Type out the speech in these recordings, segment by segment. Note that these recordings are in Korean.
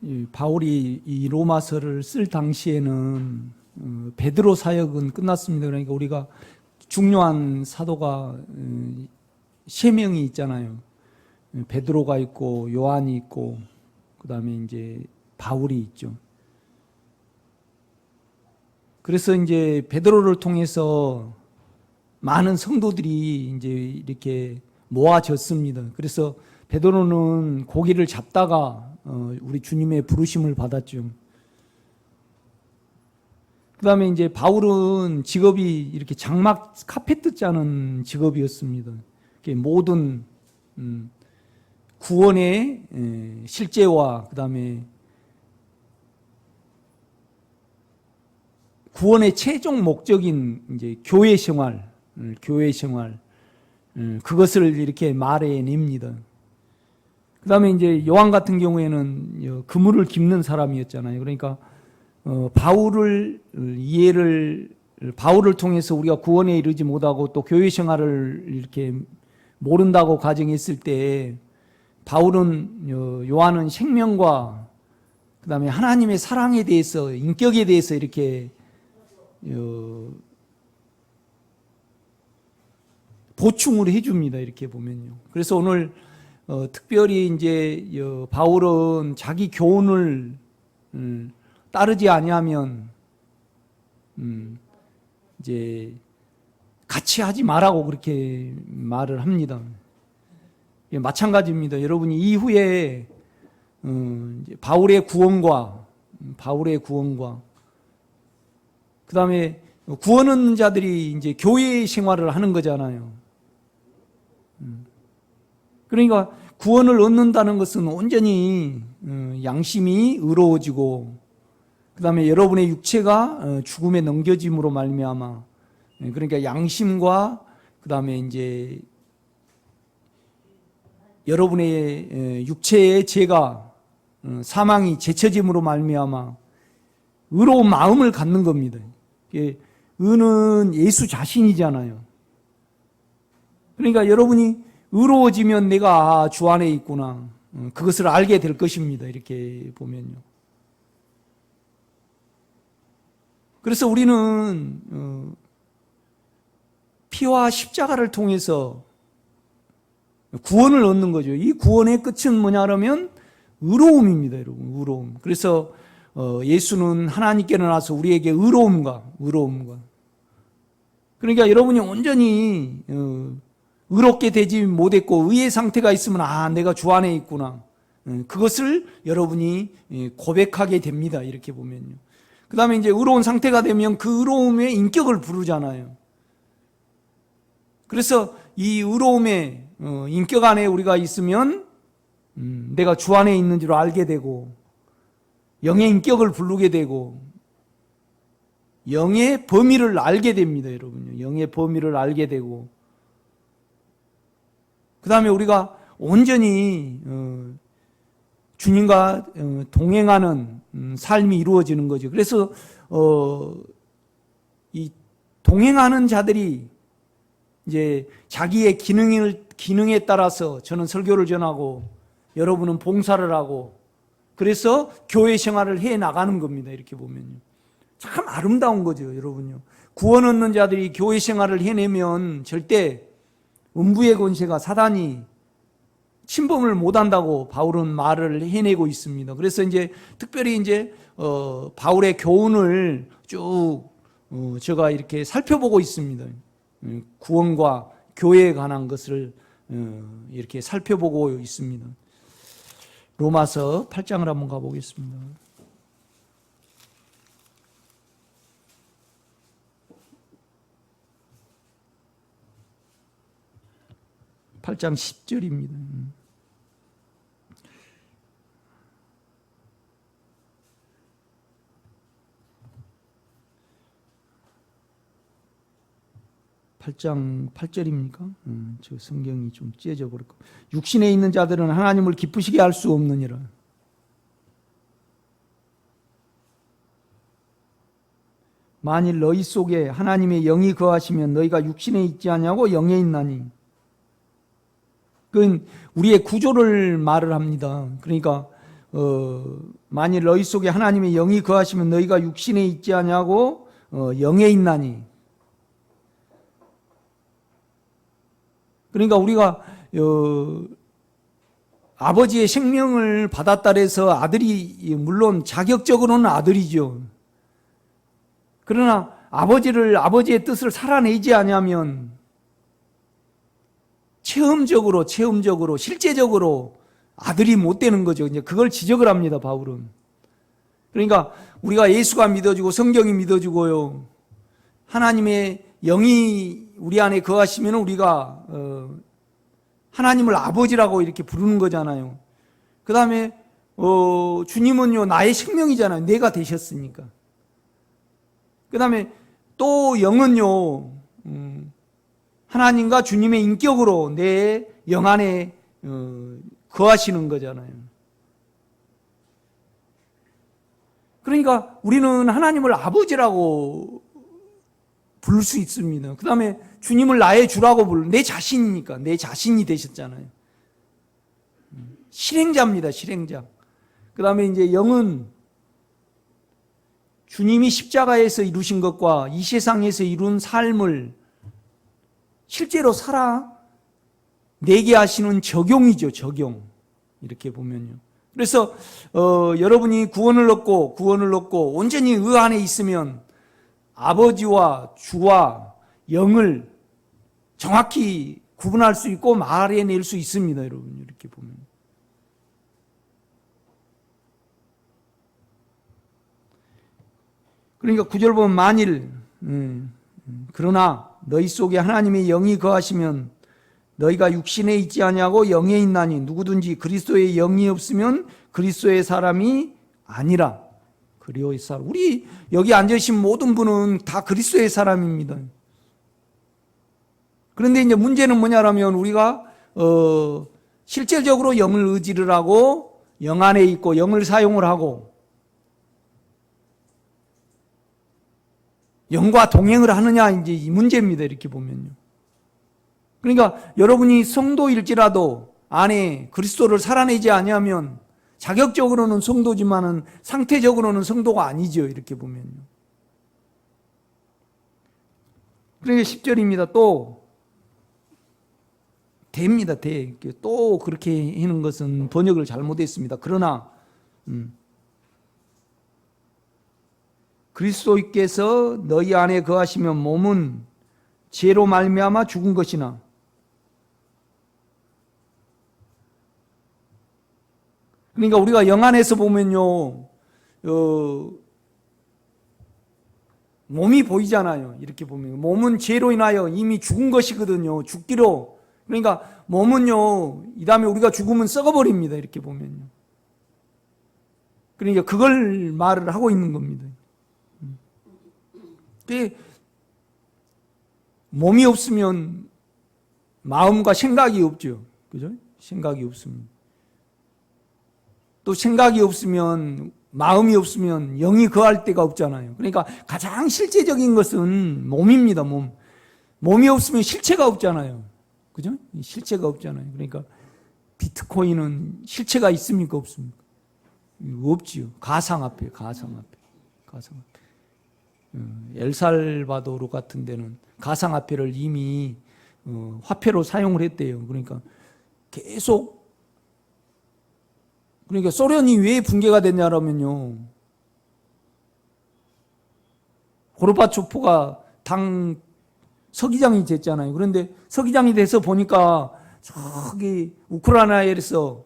이 바울이 이 로마서를 쓸 당시에는 베드로 사역은 끝났습니다. 그러니까 우리가 중요한 사도가 세 명이 있잖아요. 베드로가 있고 요한이 있고 그다음에 이제 바울이 있죠. 그래서 이제 베드로를 통해서 많은 성도들이 이제 이렇게 모아졌습니다. 그래서 베드로는 고기를 잡다가 우리 주님의 부르심을 받았죠. 그 다음에 이제 바울은 직업이 이렇게 장막 카페트 짜는 직업이었습니다. 모든 구원의 실제와 그 다음에 구원의 최종 목적인 이제 교회 생활 그것을 이렇게 말해냅니다. 그 다음에 이제 요한 같은 경우에는 그물을 깁는 사람이었잖아요. 그러니까 바울을 통해서 우리가 구원에 이르지 못하고 또 교회 생활을 이렇게 모른다고 가정했을 때 바울은 요한은 생명과 그 다음에 하나님의 사랑에 대해서 인격에 대해서 이렇게 보충을 해줍니다. 이렇게 보면요. 그래서 오늘 특별히 이제 바울은 자기 교훈을 따르지 아니하면 이제 같이 하지 말라고 그렇게 말을 합니다. 마찬가지입니다. 여러분이 이후에 바울의 구원과 그 다음에 구원 얻는 자들이 이제 교회 생활을 하는 거잖아요. 그러니까 구원을 얻는다는 것은 온전히 양심이 의로워지고 그 다음에 여러분의 육체가 죽음에 넘겨짐으로 말미암아 그러니까 양심과 그 다음에 이제 여러분의 육체의 죄가 사망이 제쳐짐으로 말미암아 의로운 마음을 갖는 겁니다. 의는 예수 자신이잖아요. 그러니까 여러분이 의로워지면 내가 주 안에 있구나. 그것을 알게 될 것입니다. 이렇게 보면요. 그래서 우리는 피와 십자가를 통해서 구원을 얻는 거죠. 이 구원의 끝은 뭐냐 그러면 의로움입니다. 여러분, 의로움. 그래서 예수는 하나님께로 나서 우리에게 의로움과 그러니까 여러분이 온전히 의롭게 되지 못했고 의의 상태가 있으면 내가 주 안에 있구나. 그것을 여러분이 고백하게 됩니다. 이렇게 보면요. 그 다음에 이제 의로운 상태가 되면 그 의로움의 인격을 부르잖아요. 그래서 이 의로움의 인격 안에 우리가 있으면 내가 주 안에 있는 줄 알게 되고 영의 인격을 부르게 되고 영의 범위를 알게 됩니다. 여러분요. 영의 범위를 알게 되고 그 다음에 우리가 온전히 주님과 동행하는 삶이 이루어지는 거죠. 그래서 이 동행하는 자들이 이제 자기의 기능에 따라서 저는 설교를 전하고 여러분은 봉사를 하고 그래서 교회 생활을 해 나가는 겁니다. 이렇게 보면요. 참 아름다운 거죠, 여러분요. 구원 얻는 자들이 교회 생활을 해내면 절대 음부의 권세가 사단이 침범을 못한다고 바울은 말을 해내고 있습니다. 그래서 이제 특별히 이제 바울의 교훈을 쭉 제가 이렇게 살펴보고 있습니다. 구원과 교회에 관한 것을 이렇게 살펴보고 있습니다. 로마서 8장을 한번 가보겠습니다. 8장 10절입니다. (8장 8절입니까? 저 성경이 좀 찢어져 버렸고 육신에 있는 자들은 하나님을 기쁘시게 할 수 없느니라. 만일 너희 속에 하나님의 영이 거하시면 너희가 육신에 있지 않냐고 영에 있나니. 그건 우리의 구조를 말을 합니다. 그러니까 만일 너희 속에 하나님의 영이 거하시면 너희가 육신에 있지 아니하고 영에 있나니. 그러니까 우리가 아버지의 생명을 받았다 해서 아들이, 물론 자격적으로는 아들이죠. 그러나 아버지의 뜻을 살아내지 않으면 체험적으로 실제적으로 아들이 못 되는 거죠. 이제 그걸 지적을 합니다, 바울은. 그러니까 우리가 예수가 믿어지고 성경이 믿어지고요, 하나님의 영이 우리 안에 거하시면 우리가 하나님을 아버지라고 이렇게 부르는 거잖아요. 그 다음에 주님은요 나의 생명이잖아요. 내가 되셨으니까. 그 다음에 또 영은요 하나님과 주님의 인격으로 내 영 안에 거하시는 거잖아요. 그러니까 우리는 하나님을 아버지라고 부를 수 있습니다. 그 다음에 주님을 나의 주라고 내 자신이니까, 내 자신이 되셨잖아요. 실행자입니다, 실행자. 그 다음에 이제 영은 주님이 십자가에서 이루신 것과 이 세상에서 이룬 삶을 실제로 살아내게 하시는 적용이죠, 적용. 이렇게 보면요. 그래서 여러분이 구원을 얻고 온전히 의 안에 있으면 아버지와 주와 영을 정확히 구분할 수 있고 말해낼 수 있습니다, 여러분. 이렇게 보면. 그러니까 9절 보면 만일 그러나 너희 속에 하나님의 영이 거하시면 너희가 육신에 있지 아니하고 영에 있나니 누구든지 그리스도의 영이 없으면 그리스도의 사람이 아니라. 그리스도의 사람. 우리 여기 앉으신 모든 분은 다 그리스도의 사람입니다. 그런데 이제 문제는 뭐냐라면 우리가 실질적으로 영을 의지를 하고 영 안에 있고 영을 사용을 하고 영과 동행을 하느냐 이제 이 문제입니다. 이렇게 보면요. 그러니까 여러분이 성도일지라도 안에 그리스도를 살아내지 아니하면 자격적으로는 성도지만은 상태적으로는 성도가 아니죠. 이렇게 보면요. 그러니까 10절입니다. 또 됩니다. 또 그렇게 하는 것은 번역을 잘못했습니다. 그러나 그리스도께서 너희 안에 거하시면 몸은 죄로 말미암아 죽은 것이나 그러니까 우리가 영 안에서 보면요 몸이 보이잖아요. 이렇게 보면 몸은 죄로 인하여 이미 죽은 것이거든요. 죽기로. 그러니까 몸은요 이 다음에 우리가 죽으면 썩어버립니다. 이렇게 보면요. 그러니까 그걸 말을 하고 있는 겁니다. 몸이 없으면 마음과 생각이 없죠. 그죠? 생각이 없으면. 또 생각이 없으면, 마음이 없으면 영이 거할 데가 없잖아요. 그러니까 가장 실제적인 것은 몸입니다, 몸. 몸이 없으면 실체가 없잖아요. 그죠? 실체가 없잖아요. 그러니까 비트코인은 실체가 있습니까? 없습니까? 없지요. 가상화폐. 엘살바도르 같은 데는 가상화폐를 이미 화폐로 사용을 했대요. 그러니까 계속 그러니까 소련이 왜 붕괴가 됐냐면요. 고르바초프가 당 서기장이 됐잖아요. 그런데 서기장이 돼서 보니까 저기 우크라이나에서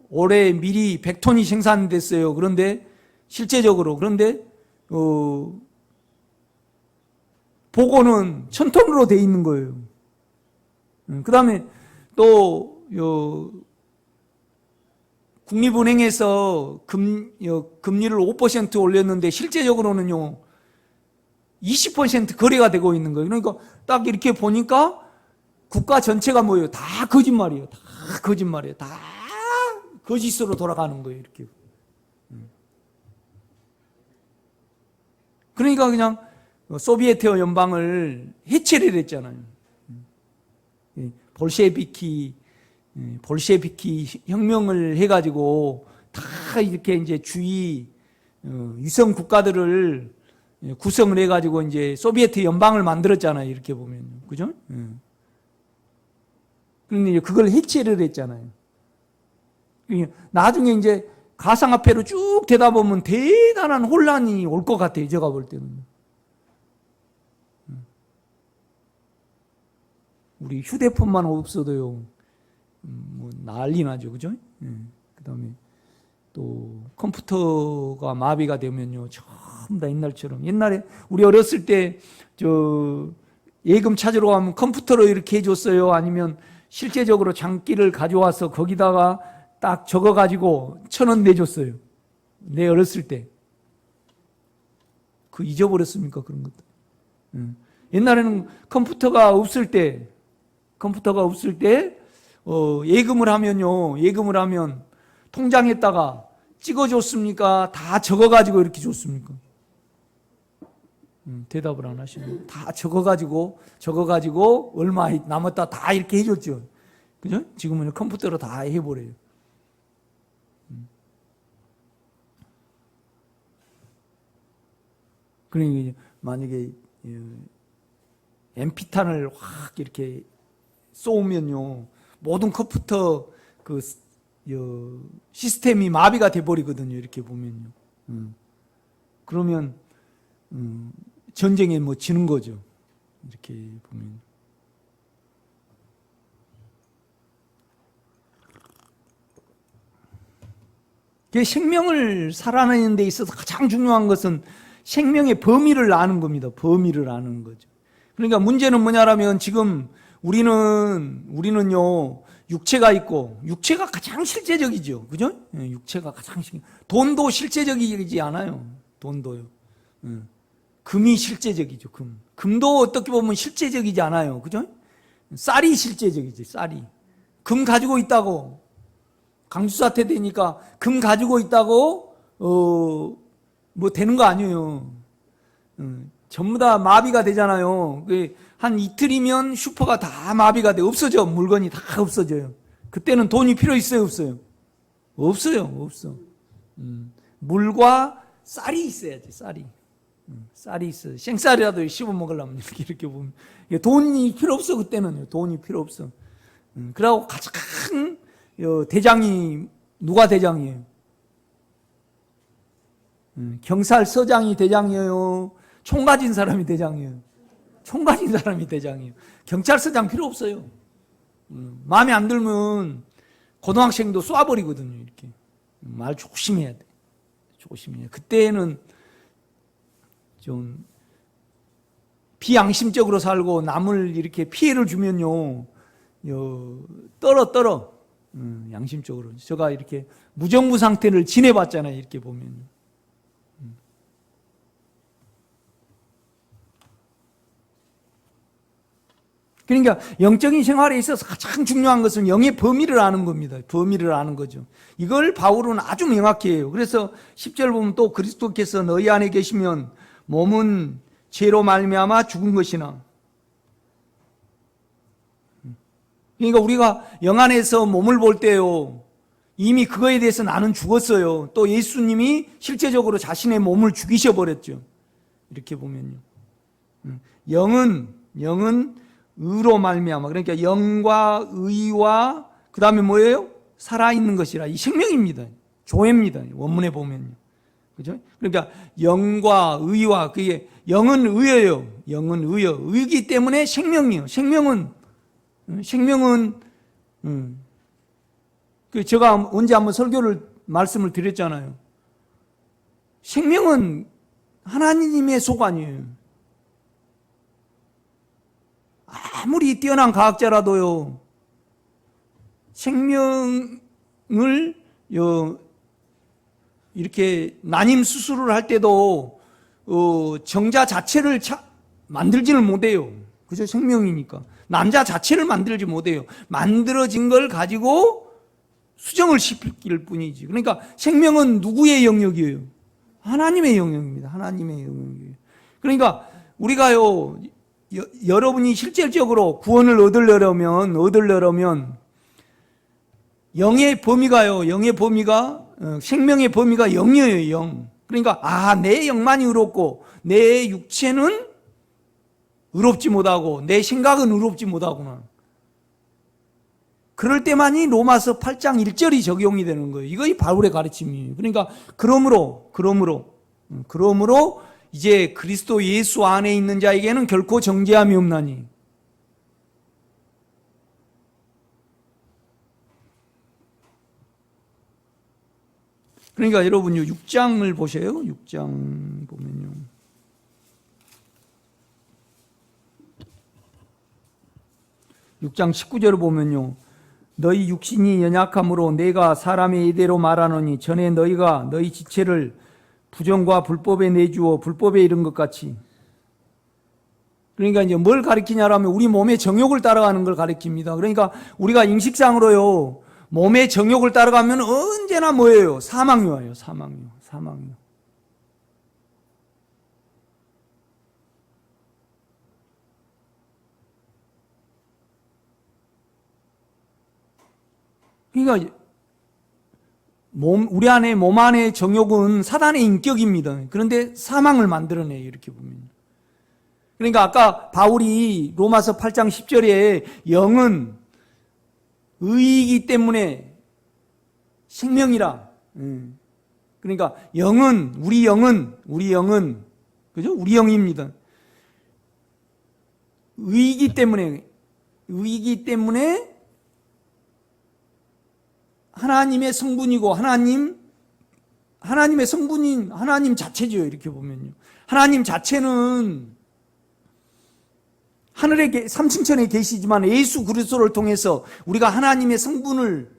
올해 미리 100톤이 생산됐어요. 그런데 실제적으로 보고는 1000톤으로 돼 있는 거예요. 그 다음에 또 국립은행에서 금리를 5% 올렸는데 실제적으로는요 20% 거래가 되고 있는 거예요. 그러니까 딱 이렇게 보니까 국가 전체가 뭐예요? 다 거짓말이에요. 다 거짓말이에요. 다 거짓으로 돌아가는 거예요. 이렇게. 그러니까 그냥 소비에트 연방을 해체를 했잖아요. 볼셰비키 혁명을 해가지고 다 이렇게 이제 주위 위성 국가들을 구성을 해가지고 이제 소비에트 연방을 만들었잖아요. 이렇게 보면. 그죠? 그런데 그걸 해체를 했잖아요. 나중에 이제 가상화폐로 쭉 되다 보면 대단한 혼란이 올 것 같아요. 제가 볼 때는. 우리 휴대폰만 없어도요, 뭐 난리 나죠. 그죠? 그 다음에 또 컴퓨터가 마비가 되면요, 전부 다 옛날처럼. 옛날에 우리 어렸을 때 예금 찾으러 가면 컴퓨터로 이렇게 해줬어요? 아니면 실제적으로 장기를 가져와서 거기다가 딱 적어가지고 1,000원 내줬어요? 내 어렸을 때. 그 잊어버렸습니까? 그런 것도. 옛날에는 컴퓨터가 없을 때 예금을 하면 통장에다가 찍어줬습니까? 다 적어가지고 이렇게 줬습니까? 대답을 안 하시네요. 다 적어가지고 얼마 남았다 다 이렇게 해줬죠. 그죠? 지금은 컴퓨터로 다 해버려요. 그러니까 만약에 MP탄을 확 이렇게 쏘면요, 모든 컴퓨터 시스템이 마비가 돼버리거든요. 이렇게 보면요. 그러면 전쟁에 뭐 지는 거죠. 이렇게 보면. 생명을 살아내는 데 있어서 가장 중요한 것은 생명의 범위를 아는 겁니다. 범위를 아는 거죠. 그러니까 문제는 뭐냐라면 지금 우리는요, 육체가 있고, 육체가 가장 실제적이죠. 그죠? 육체가 가장 돈도 실제적이지 않아요. 돈도요. 금이 실제적이죠. 금도 어떻게 보면 실제적이지 않아요. 그죠? 쌀이 실제적이지, 쌀이. 금 가지고 있다고, 강수 사태 되니까 금 가지고 있다고, 뭐 되는 거 아니에요. 전부 다 마비가 되잖아요. 한 이틀이면 슈퍼가 다 마비가 돼. 없어져. 물건이 다 없어져요. 그때는 돈이 필요 있어요? 없어요? 없어. 물과 쌀이 있어야지, 쌀이. 쌀이 있어요. 생쌀이라도 씹어 먹으려면 이렇게 보면. 돈이 필요 없어, 그때는. 돈이 필요 없어. 그러고 가장 대장이, 누가 대장이에요? 경찰서장이 대장이에요? 총 가진 사람이 대장이에요? 총 가진 사람이 대장이에요. 경찰서장 필요 없어요. 마음에 안 들면 고등학생도 쏴버리거든요. 이렇게. 말 조심해야 돼. 조심해야 돼. 그때는 좀 비양심적으로 살고 남을 이렇게 피해를 주면요, 떨어. 양심적으로. 제가 이렇게 무정부 상태를 지내봤잖아요. 이렇게 보면. 그러니까 영적인 생활에 있어서 가장 중요한 것은 영의 범위를 아는 겁니다. 범위를 아는 거죠. 이걸 바울은 아주 명확히 해요. 그래서 10절 보면 또 그리스도께서 너희 안에 계시면 몸은 죄로 말미암아 죽은 것이나. 그러니까 우리가 영 안에서 몸을 볼 때요, 이미 그거에 대해서 나는 죽었어요. 또 예수님이 실제적으로 자신의 몸을 죽이셔 버렸죠. 이렇게 보면요. 영은 의로 말미암아. 그러니까 영과 의와 그 다음에 뭐예요? 살아있는 것이라. 이 생명입니다. 조회입니다. 원문에 보면요. 그죠? 그러니까 영과 의와, 그게 영은 의예요. 영은 의요. 의기 때문에 생명이에요. 생명은 제가 언제 한번 말씀을 드렸잖아요. 생명은 하나님의 소관이에요. 아무리 뛰어난 과학자라도요, 생명을 이렇게 난임 수술을 할 때도 정자 자체를 만들지를 못해요. 그죠? 생명이니까. 남자 자체를 만들지 못해요. 만들어진 걸 가지고 수정을 시킬 뿐이지. 그러니까 생명은 누구의 영역이에요? 하나님의 영역입니다. 하나님의 영역이에요. 그러니까 우리가요, 여러분이 실질적으로 구원을 얻으려면 영의 범위가 생명의 범위가 영이에요, 영. 그러니까 내 영만이 의롭고 내 육체는 의롭지 못하고 내 생각은 의롭지 못하구나. 그럴 때만이 로마서 8장 1절이 적용이 되는 거예요. 이거 바울의 가르침이에요. 그러니까 그러므로 이제 그리스도 예수 안에 있는 자에게는 결코 정죄함이 없나니. 그러니까 여러분요, 6장을 보세요. 6장 보면요. 6장 19절을 보면요. 너희 육신이 연약함으로 내가 사람의 이대로 말하노니 전에 너희가 너희 지체를 부정과 불법에 내주어 불법에 이른 것 같이. 그러니까 이제 뭘 가리키냐라면 우리 몸의 정욕을 따라가는 걸 가리킵니다. 그러니까 우리가 인식상으로요, 몸의 정욕을 따라가면 언제나 뭐예요? 사망이에요. 사망이요. 그러니까 우리 안에 몸 안의 정욕은 사단의 인격입니다. 그런데 사망을 만들어내요. 이렇게 보면. 그러니까 아까 바울이 로마서 8장 10절에 영은 의이기 때문에 생명이라. 그러니까 우리 영은 그죠? 우리 영입니다. 의이기 때문에 하나님의 성분이고 하나님의 성분인 하나님 자체죠. 이렇게 보면요. 하나님 자체는 하늘의 삼층천에 계시지만 예수 그리스도를 통해서 우리가 하나님의 성분을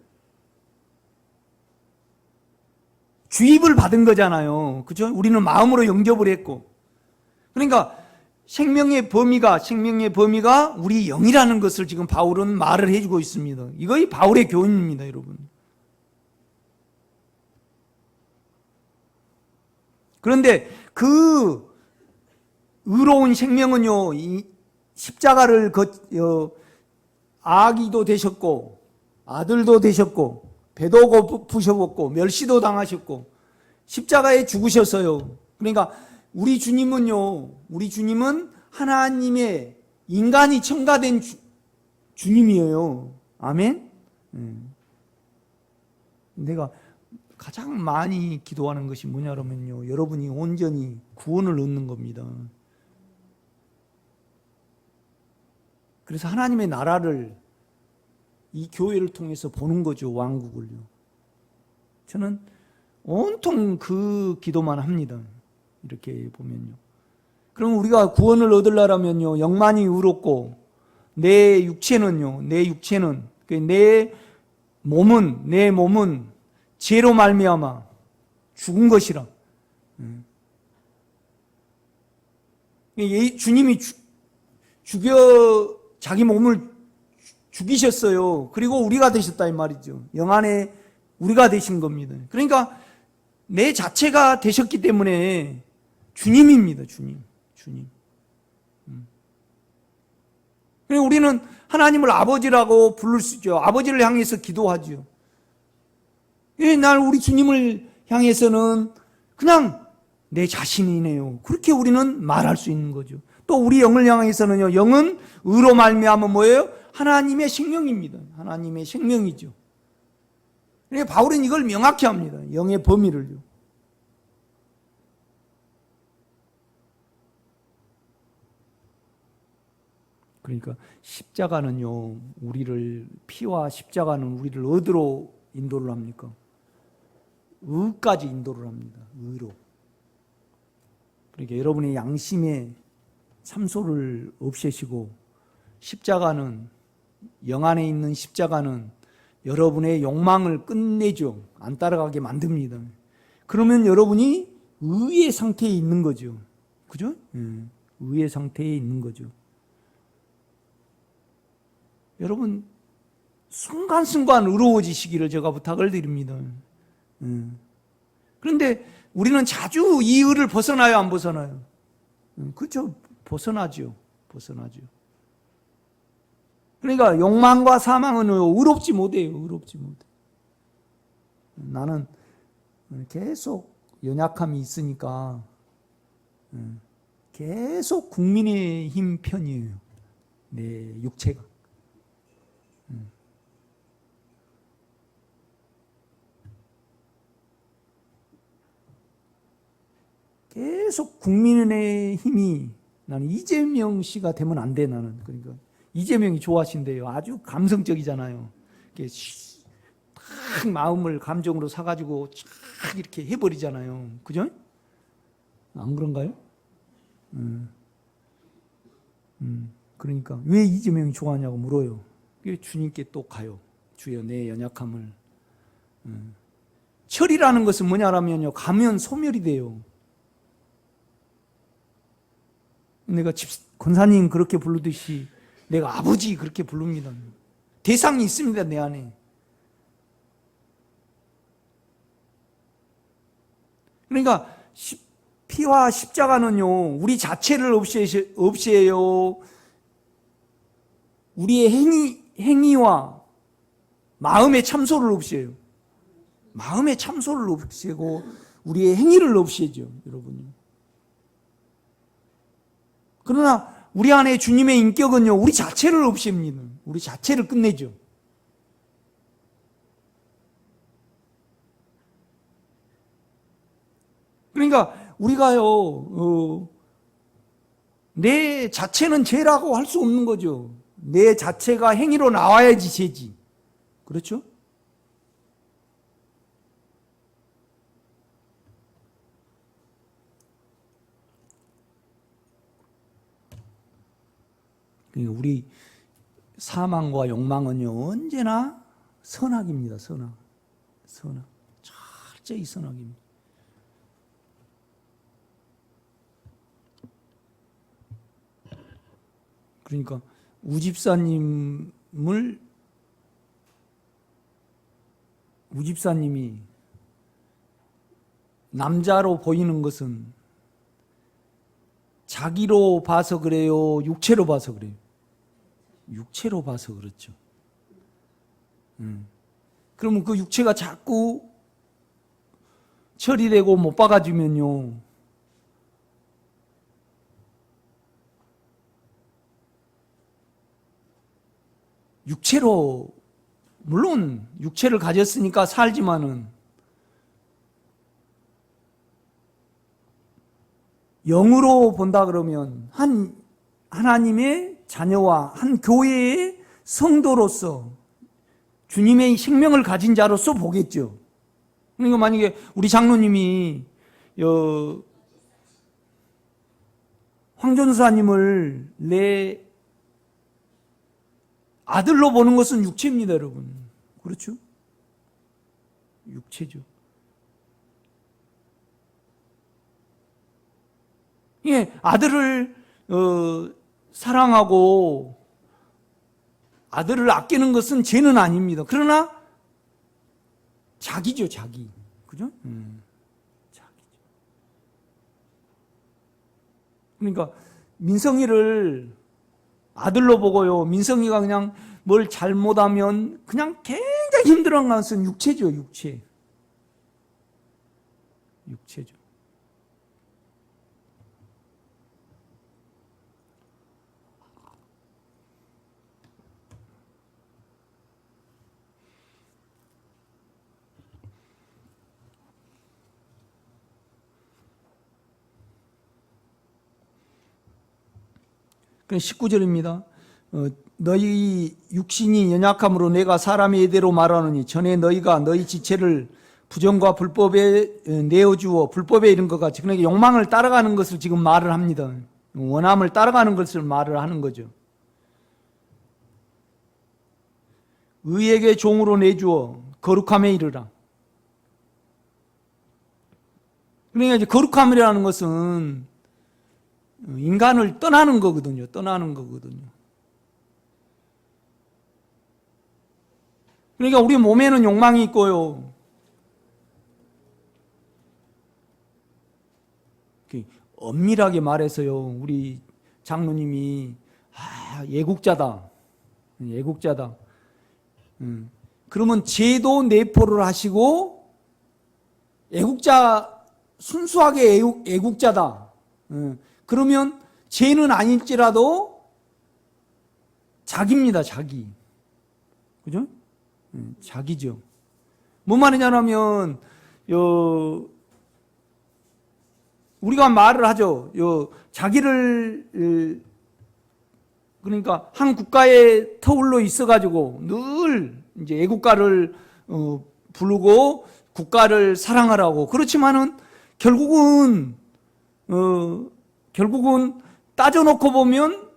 주입을 받은 거잖아요. 그죠? 우리는 마음으로 영접을 했고. 그러니까 생명의 범위가 우리 영이라는 것을 지금 바울은 말을 해주고 있습니다. 이거 바울의 교훈입니다, 여러분. 그런데 그 의로운 생명은요, 이 십자가를 아기도 되셨고 아들도 되셨고 배도 고프셨고 멸시도 당하셨고 십자가에 죽으셨어요. 그러니까 우리 주님은 하나님의 인간이 첨가된 주님이에요. 아멘? 내가 가장 많이 기도하는 것이 뭐냐면요, 여러분이 온전히 구원을 얻는 겁니다. 그래서 하나님의 나라를 이 교회를 통해서 보는 거죠, 왕국을요. 저는 온통 그 기도만 합니다. 이렇게 보면요. 그럼 우리가 구원을 얻으려면요, 영만이 의롭고 내 육체는 내 몸은 죄로 말미암아 죽은 것이라. 주님이 자기 몸을 죽이셨어요. 그리고 우리가 되셨다 이 말이죠. 영 안에 우리가 되신 겁니다. 그러니까 내 자체가 되셨기 때문에 주님입니다. 주님. 그리고 우리는 하나님을 아버지라고 부를 수 있죠. 아버지를 향해서 기도하죠. 날 우리 주님을 향해서는 그냥 내 자신이네요. 그렇게 우리는 말할 수 있는 거죠. 또 우리 영을 향해서는요, 영은 의로 말미암아 뭐예요? 하나님의 생명입니다. 하나님의 생명이죠. 그러니까 바울은 이걸 명확히 합니다. 영의 범위를요. 그러니까 십자가는요, 피와 십자가는 우리를 어디로 인도를 합니까? 의까지 인도를 합니다. 의로. 그러니까 여러분의 양심의 참소를 없애시고, 십자가는, 영 안에 있는 십자가는 여러분의 욕망을 끝내죠. 안 따라가게 만듭니다. 그러면 여러분이 의의 상태에 있는 거죠. 그죠? 의의 상태에 있는 거죠. 여러분, 순간순간 의로워지시기를 제가 부탁을 드립니다. 그런데 우리는 자주 이 의를 벗어나요, 안 벗어나요? 그렇죠. 벗어나죠. 그러니까 욕망과 사망은 의롭지 못해요. 나는 계속 연약함이 있으니까 계속 국민의힘 편이에요. 내 육체가. 계속 국민의힘이 나는 이재명 씨가 되면 안 돼, 나는. 그러니까 이재명이 좋아하신대요. 아주 감성적이잖아요. 이렇게 딱 마음을 감정으로 사가지고 쫙 이렇게 해버리잖아요. 그죠? 안 그런가요? 그러니까 왜 이재명이 좋아하냐고 물어요. 주님께 또 가요. 주여 내 연약함을. 철이라는 것은 뭐냐라면요, 가면 소멸이 돼요. 내가 권사님 그렇게 부르듯이 내가 아버지 그렇게 부릅니다. 대상이 있습니다, 내 안에. 그러니까 피와 십자가는요, 우리 자체를 없애요. 우리의 행위와 마음의 참소를 없애요. 마음의 참소를 없애고 우리의 행위를 없애죠, 여러분요. 그러나 우리 안에 주님의 인격은요, 우리 자체를 없앱니다. 우리 자체를 끝내죠. 그러니까 우리가요, 내 자체는 죄라고 할 수 없는 거죠. 내 자체가 행위로 나와야지 죄지. 그렇죠? 그러니까 우리 사망과 욕망은요, 언제나 선악입니다. 선악. 철저히 선악입니다. 그러니까 우집사님이 남자로 보이는 것은 자기로 봐서 그래요? 육체로 봐서 그래요? 육체로 봐서 그렇죠. 그러면 그 육체가 자꾸 처리되고 못 박아주면요, 육체로, 물론 육체를 가졌으니까 살지만은 영으로 본다 그러면 하나님의 자녀와 한 교회의 성도로서 주님의 생명을 가진 자로서 보겠죠. 그러니까 만약에 우리 장로님이 황전사님을 내 아들로 보는 것은 육체입니다, 여러분. 그렇죠? 육체죠. 예, 아들을 사랑하고 아들을 아끼는 것은 죄는 아닙니다. 그러나 자기죠, 자기. 그죠? 자기죠. 그러니까 민성이를 아들로 보고요, 민성이가 그냥 뭘 잘못하면 그냥 굉장히 힘들어하는 것은 육체죠, 육체죠. 그 19절입니다. 너희 육신이 연약함으로 내가 사람의 예대로 말하노니 전에 너희가 너희 지체를 부정과 불법에 내어주어 불법에 이른 것 같이, 그러니까 욕망을 따라가는 것을 지금 말을 합니다. 원함을 따라가는 것을 말을 하는 거죠. 의에게 종으로 내주어 거룩함에 이르라. 그러니까 이제 거룩함이라는 것은 인간을 떠나는 거거든요. 그러니까 우리 몸에는 욕망이 있고요, 엄밀하게 말해서요, 우리 장로님이 애국자다. 그러면 죄도 내포를 하시고 애국자, 순수하게 애국자다. 그러면 죄는 아닐지라도 자기입니다, 자기. 그죠? 자기죠. 뭔 말이냐면, 우리가 말을 하죠. 자기를, 그러니까 한 국가에 터울러 있어가지고 늘 이제 애국가를 부르고 국가를 사랑하라고. 그렇지만은 결국은 따져놓고 보면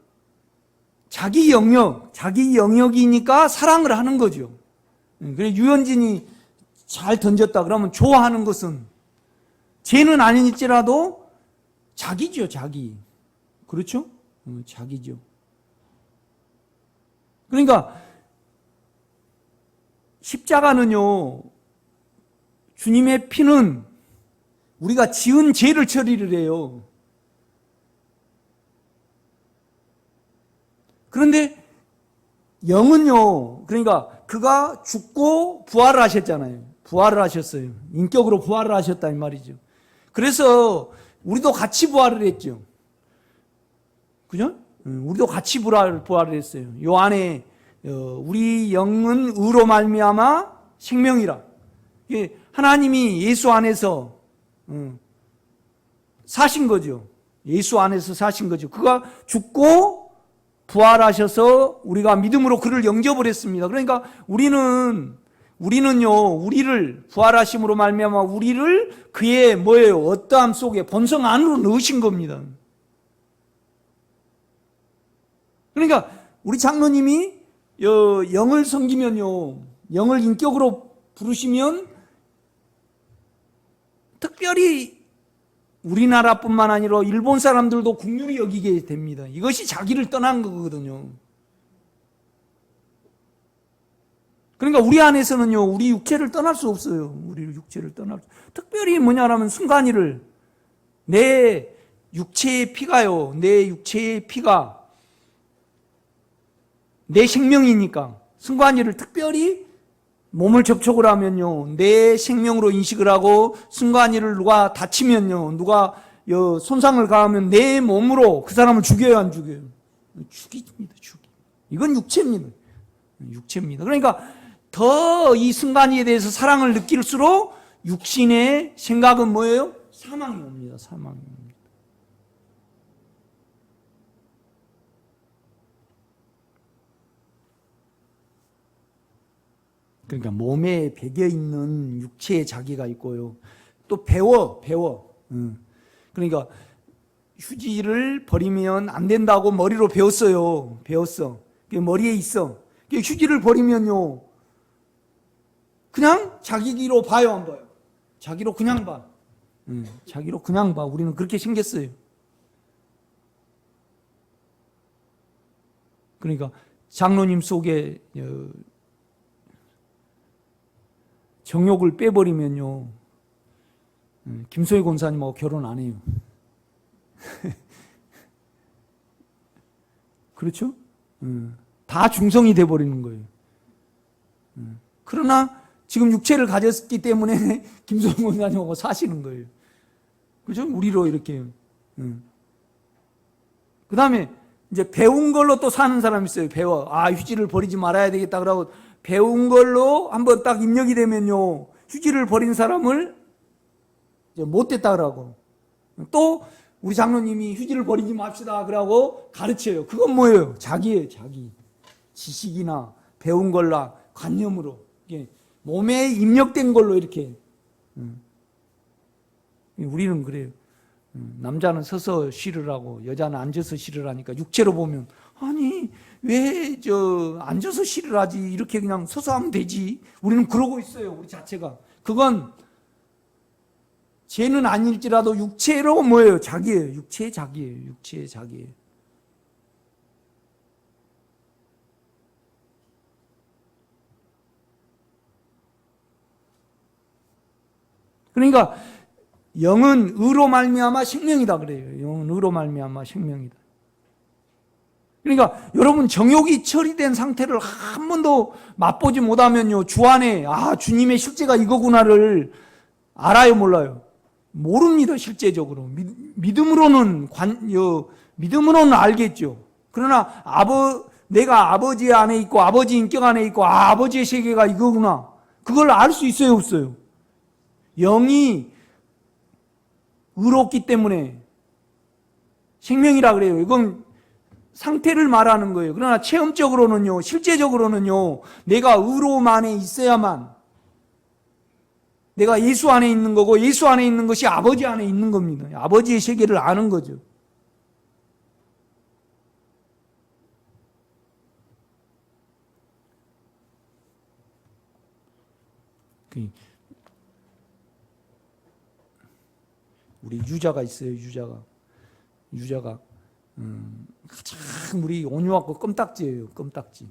자기 영역이니까 사랑을 하는 거죠. 그래 유현진이 잘 던졌다 그러면 좋아하는 것은 죄는 아닐지라도 자기죠, 자기. 그렇죠? 자기죠. 그러니까 십자가는요, 주님의 피는 우리가 지은 죄를 처리를 해요. 그런데 영은요, 그러니까 그가 죽고 부활을 하셨잖아요. 부활을 하셨어요. 인격으로 부활을 하셨다 이 말이죠. 그래서 우리도 같이 부활을 했죠. 그죠? 우리도 같이 부활을 했어요. 요 안에 우리 영은 의로 말미암아 생명이라. 하나님이 예수 안에서 사신 거죠. 예수 안에서 사신 거죠. 그가 죽고 부활하셔서 우리가 믿음으로 그를 영접을 했습니다. 그러니까 우리는요, 우리를 부활하심으로 말미암아 우리를 그의 뭐예요? 어떠함 속에 본성 안으로 넣으신 겁니다. 그러니까 우리 장로님이 영을 섬기면요, 영을 인격으로 부르시면 특별히 우리나라뿐만 아니라 일본 사람들도 긍휼히 여기게 됩니다. 이것이 자기를 떠난 거거든요. 그러니까 우리 안에서는요, 우리 육체를 떠날 수 없어요. 우리 육체를 떠날 수. 특별히 뭐냐라면 순간이를, 내 육체의 피가요, 내 육체의 피가 내 생명이니까 순간이를 특별히 몸을 접촉을 하면요, 내 생명으로 인식을 하고, 순간이를 누가 다치면요, 누가 손상을 가하면 내 몸으로 그 사람을 죽여요, 안 죽여요? 죽입니다, 죽이. 이건 육체입니다. 육체입니다. 그러니까 더 이 순간이에 대해서 사랑을 느낄수록 육신의 생각은 뭐예요? 사망이 옵니다, 사망이 옵니다. 그러니까 몸에 배겨 있는 육체의 자기가 있고요. 또 배워. 그러니까 휴지를 버리면 안 된다고 머리로 배웠어요. 배웠어. 그게 머리에 있어. 휴지를 버리면요, 그냥 자기로 봐요, 안 봐요? 자기로 그냥 봐. 자기로 그냥 봐. 우리는 그렇게 생겼어요. 그러니까 장로님 속에 정욕을 빼버리면요, 김소희 권사님하고 결혼 안 해요. 그렇죠? 다 중성이 돼버리는 거예요. 그러나 지금 육체를 가졌기 때문에 김소희 권사님하고 사시는 거예요. 그렇죠? 우리로 이렇게. 그 다음에 이제 배운 걸로 또 사는 사람이 있어요. 배워. 휴지를 버리지 말아야 되겠다 그러고 배운 걸로 한번 딱 입력이 되면요, 휴지를 버린 사람을 이제 못됐다 그러고, 또 우리 장로님이 휴지를 버리지 맙시다 그러고 가르쳐요. 그건 뭐예요? 자기예요, 자기. 지식이나 배운 걸로 관념으로 몸에 입력된 걸로 이렇게. 우리는 그래요. 남자는 서서 쉬를 하고 여자는 앉아서 쉬를 하니까 육체로 보면, 아니 왜 앉아서 쉬를 하지, 이렇게 그냥 서서 하면 되지. 우리는 그러고 있어요, 우리 자체가. 그건 죄는 아닐지라도 육체로 뭐예요? 자기예요. 육체의 자기예요. 육체의 자기예요. 그러니까 영은 의로 말미암아 생명이다 그래요. 영은 의로 말미암아 생명이다. 그러니까 여러분, 정욕이 처리된 상태를 한 번도 맛보지 못하면요, 주 안에 주님의 실제가 이거구나를 알아요, 몰라요? 모릅니다, 실제적으로. 믿음으로는 알겠죠. 그러나 내가 아버지 안에 있고 아버지 인격 안에 있고 아버지의 세계가 이거구나. 그걸 알 수 있어요, 없어요? 영이 의롭기 때문에 생명이라 그래요. 이건 상태를 말하는 거예요. 그러나 체험적으로는요, 실제적으로는요, 내가 의로움 안에 있어야만 내가 예수 안에 있는 거고 예수 안에 있는 것이 아버지 안에 있는 겁니다. 아버지의 세계를 아는 거죠. 우리 유자가 있어요. 유자가 가장 우리 온유하고 껌딱지예요. 껌딱지.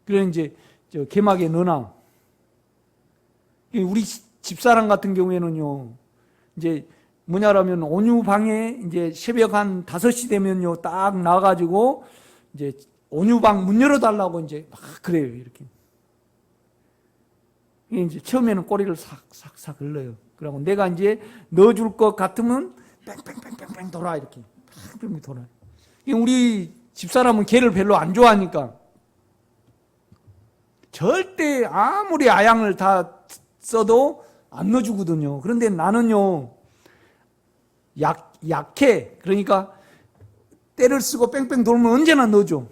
그래 이제 개막에 넣어놔. 우리 집사람 같은 경우에는요, 이제 뭐냐라면 온유 방에 이제 새벽 한 5시 되면요, 딱 나가지고 이제 온유 방 문 열어달라고 이제 막 그래요, 이렇게. 이제 처음에는 꼬리를 싹싹싹 흘러요. 그러고 내가 이제 넣어줄 것 같으면 뺑뺑뺑뺑뺑 돌아, 이렇게. 뺑뺑뺑 돌아. 우리 집사람은 개를 별로 안 좋아하니까 절대 아무리 아양을 다 써도 안 넣어주거든요. 그런데 나는요, 약해. 그러니까 때를 쓰고 뺑뺑 돌면 언제나 넣어줘.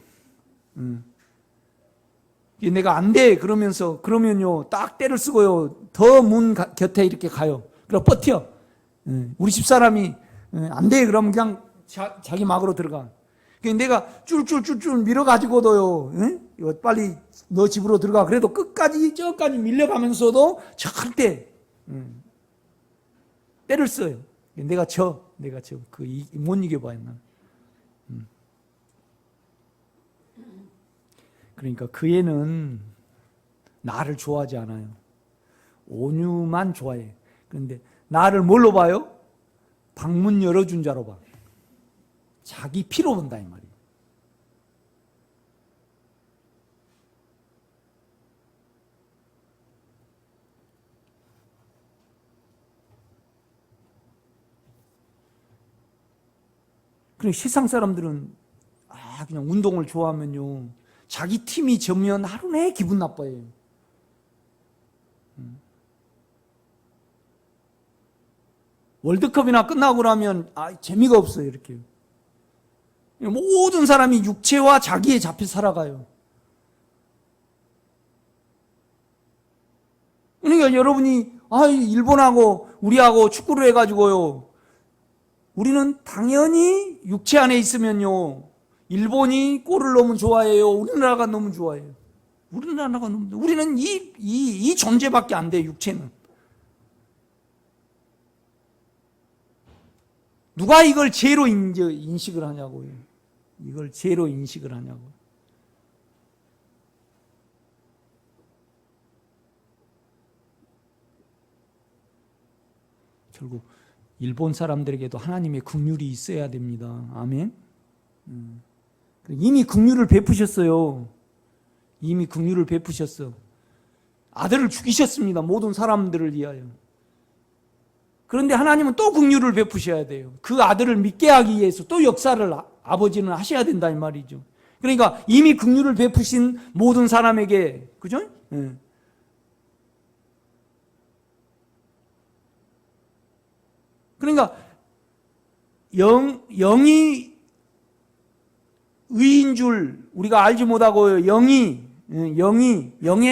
내가 안 돼. 그러면요, 딱 때를 쓰고요, 더 문 곁에 이렇게 가요. 그리고 버텨. 우리 집사람이 안 돼. 그러면 그냥 자기 막으로 들어가. 내가 쫄쫄쫄쫄 밀어가지고도요, 빨리 너 집으로 들어가. 그래도 저까지 밀려가면서도 절대 때를 써요. 내가 못 이겨봐요. 그러니까 그 애는 나를 좋아하지 않아요. 온유만 좋아해. 그런데 나를 뭘로 봐요? 방문 열어준 자로 봐. 자기 피로 본다 이 말이에요. 그리고 세상 사람들은 그냥 운동을 좋아하면요, 자기 팀이 져면 하루 내내 기분 나빠요. 월드컵이나 끝나고 나면 재미가 없어요. 이렇게 모든 사람이 육체와 자기에 잡혀 살아가요. 그러니까 여러분이 일본하고 우리하고 축구를 해가지고요, 우리는 당연히 육체 안에 있으면요, 일본이 골을 너무 좋아해요? 우리나라가 너무 좋아해요? 우리는 이 존재밖에 안 돼, 육체는. 누가 이걸 죄로 인식을 하냐고요. 이걸 죄로 인식을 하냐고. 결국 일본 사람들에게도 하나님의 긍휼이 있어야 됩니다. 아멘. 이미 긍휼을 베푸셨어요. 이미 긍휼을 베푸셨어. 아들을 죽이셨습니다. 모든 사람들을 위하여. 그런데 하나님은 또 긍휼을 베푸셔야 돼요. 그 아들을 믿게 하기 위해서 또 역사를 아버지는 하셔야 된다 이 말이죠. 그러니까 이미 긍휼을 베푸신 모든 사람에게, 그죠? 그러니까 영이 의인 줄 우리가 알지 못하고 영의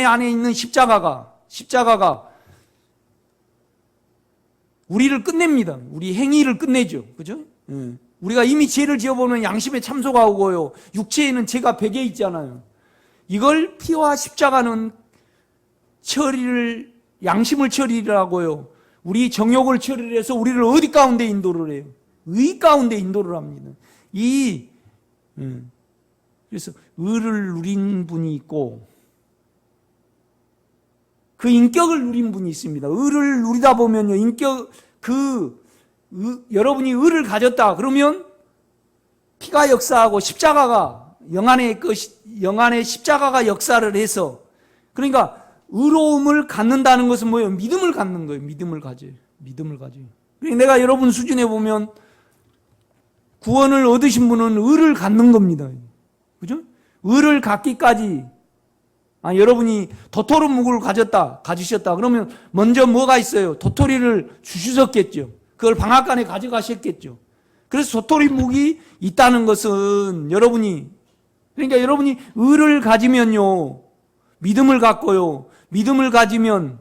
안에 있는 십자가가 우리를 끝냅니다. 우리 행위를 끝내죠. 그죠? 우리가 이미 죄를 지어보면 양심에 참소가 오고요, 육체에는 죄가 배겨 있잖아요. 이걸 피와 십자가는 양심을 처리를 하고요, 우리 정욕을 처리를 해서 우리를 어디 가운데 인도를 해요? 의 가운데 인도를 합니다. 그래서 의를 누린 분이 있고 그 인격을 누린 분이 있습니다. 의를 누리다 보면요, 여러분이 의를 가졌다 그러면 피가 역사하고 십자가가 영안의 십자가가 역사를 해서, 그러니까 의로움을 갖는다는 것은 뭐예요? 믿음을 갖는 거예요. 믿음을 가져요. 믿음을 가져요. 그러니까 내가 여러분 수준에 보면 구원을 얻으신 분은 의를 갖는 겁니다. 그죠? 의를 갖기까지 여러분이 도토리 묵을 가지셨다. 그러면 먼저 뭐가 있어요? 도토리를 주셨겠죠. 그걸 방앗간에 가져가셨겠죠. 그래서 도토리 묵이 있다는 것은 그러니까 여러분이 의를 가지면요, 믿음을 갖고요, 믿음을 가지면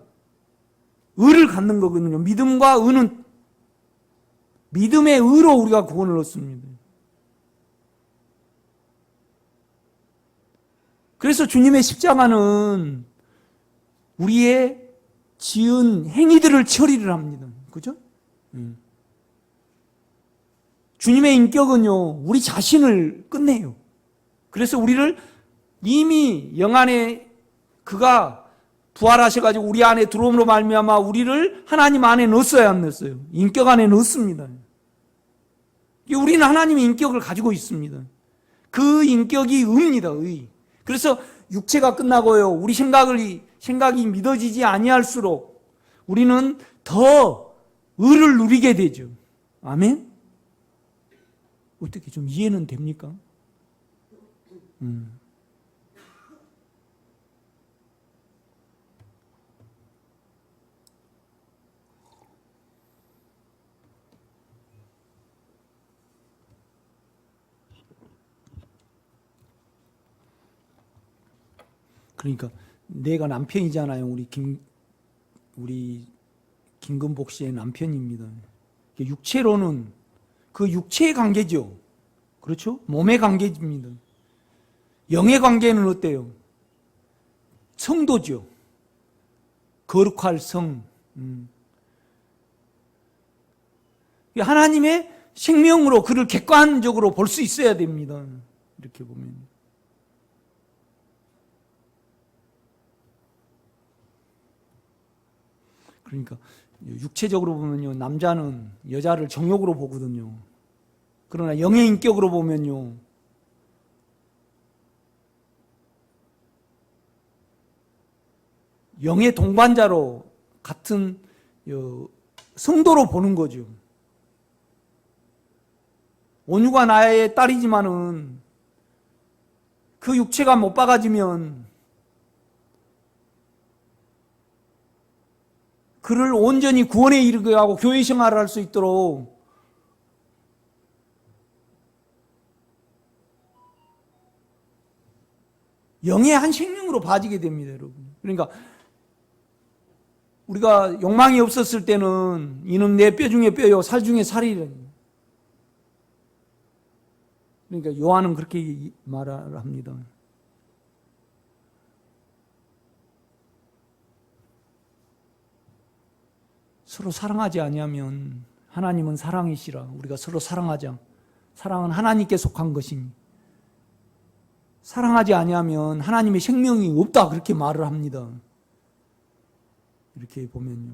의를 갖는 거거든요. 믿음과 의는 믿음의 의로 우리가 구원을 얻습니다. 그래서 주님의 십자가는 우리의 지은 행위들을 처리를 합니다. 그죠? 주님의 인격은요, 우리 자신을 끝내요. 그래서 우리를 이미 영안에 그가 부활하셔가지고 우리 안에 들어옴으로 말미암아 우리를 하나님 안에 넣었어야 안 넣었어요? 인격 안에 넣었습니다. 우리는 하나님의 인격을 가지고 있습니다. 그 인격이 의입니다. 의. 그래서 육체가 끝나고요, 우리 생각이 믿어지지 아니할수록 우리는 더 의를 누리게 되죠. 아멘? 어떻게 좀 이해는 됩니까? 그러니까 내가 남편이잖아요. 우리 김금복 씨의 남편입니다. 육체로는 그 육체의 관계죠. 그렇죠? 몸의 관계입니다. 영의 관계는 어때요? 성도죠. 거룩할 성. 하나님의 생명으로 그를 객관적으로 볼 수 있어야 됩니다. 이렇게 보면. 그러니까 육체적으로 보면요, 남자는 여자를 정욕으로 보거든요. 그러나 영의 인격으로 보면요, 영의 동반자로 같은 성도로 보는 거죠. 온유가 나의 딸이지만은 그 육체가 못 박아지면 그를 온전히 구원에 이르게 하고 교회 생활을 할 수 있도록 영의 한 생명으로 봐지게 됩니다, 여러분. 그러니까 우리가 욕망이 없었을 때는 이는 내 뼈 중에 뼈요 살 중에 살이래. 그러니까 요한은 그렇게 말을 합니다. 서로 사랑하지 아니하면 하나님은 사랑이시라. 우리가 서로 사랑하자. 사랑은 하나님께 속한 것이니. 사랑하지 아니하면 하나님의 생명이 없다. 그렇게 말을 합니다. 이렇게 보면요.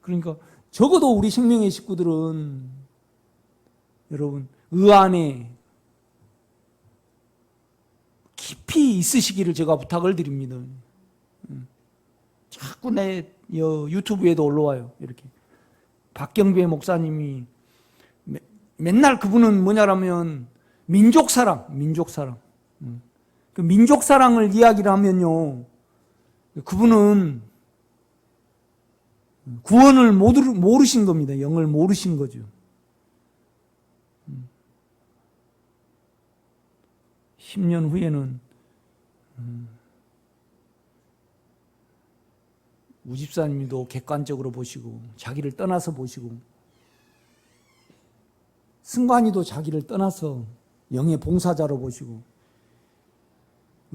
그러니까 적어도 우리 생명의 식구들은 여러분 의 안에 깊이 있으시기를 제가 부탁을 드립니다. 자꾸 내 유튜브에도 올라와요. 이렇게 박경배 목사님이 맨날 그분은 뭐냐라면 민족사랑. 그 민족사랑을 이야기를 하면요, 그분은 구원을 모르신 겁니다. 영을 모르신 거죠. 10년 후에는 우집사님도 객관적으로 보시고 자기를 떠나서 보시고 승관이도 자기를 떠나서 영의 봉사자로 보시고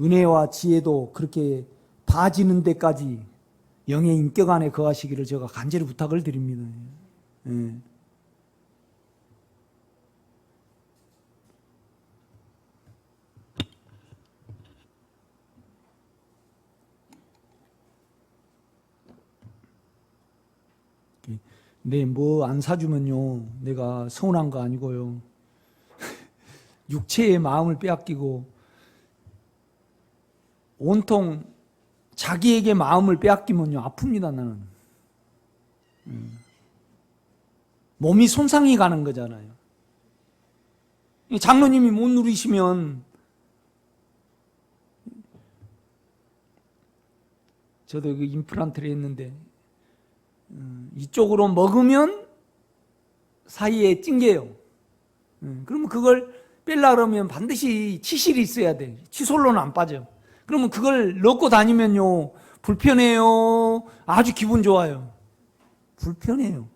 은혜와 지혜도 그렇게 다지는 데까지 영의 인격 안에 거하시기를 제가 간절히 부탁을 드립니다. 예. 네, 뭐 안 사주면요, 내가 서운한 거 아니고요. 육체의 마음을 빼앗기고 온통 자기에게 마음을 빼앗기면요 아픕니다. 나는 몸이 손상이 가는 거잖아요. 장로님이 못 누리시면 저도 그 임플란트를 했는데 이쪽으로 먹으면 사이에 찡겨요. 그러면 그걸 빼려고 그러면 반드시 치실이 있어야 돼. 치솔로는 안 빠져. 그러면 그걸 넣고 다니면요 불편해요, 아주 기분 좋아요? 불편해요.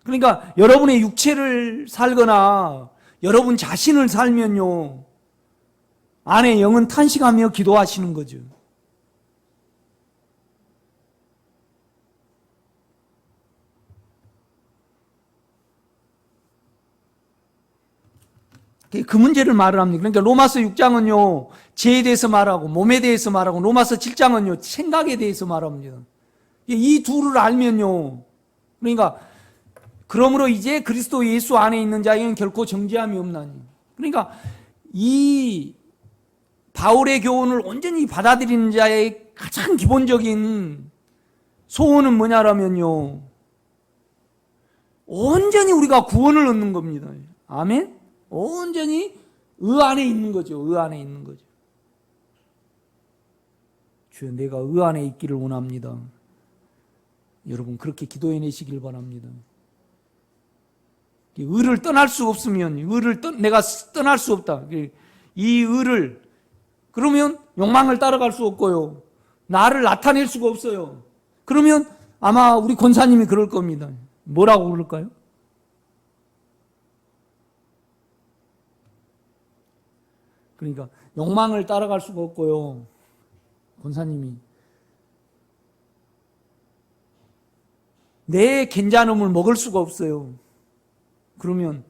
그러니까 여러분의 육체를 살거나 여러분 자신을 살면요 안에 영은 탄식하며 기도하시는 거죠. 그 문제를 말을 합니다. 그러니까 로마서 6장은요 죄에 대해서 말하고 몸에 대해서 말하고, 로마서 7장은요 생각에 대해서 말합니다. 이 둘을 알면요, 그러니까 그러므로 이제 그리스도 예수 안에 있는 자에게는 결코 정죄함이 없나니. 그러니까 이 바울의 교훈을 온전히 받아들이는 자의 가장 기본적인 소원은 뭐냐라면요, 온전히 우리가 구원을 얻는 겁니다. 아멘? 온전히 의 안에 있는 거죠. 의 안에 있는 거죠. 주여, 내가 의 안에 있기를 원합니다. 여러분 그렇게 기도해내시길 바랍니다. 의를 떠날 수 없으면, 내가 떠날 수 없다. 이 의를, 그러면 욕망을 따라갈 수 없고요, 나를 나타낼 수가 없어요. 그러면 아마 우리 권사님이 그럴 겁니다. 뭐라고 그럴까요? 그러니까 욕망을 따라갈 수가 없고요, 권사님이 내 괜찮음을 먹을 수가 없어요. 그러면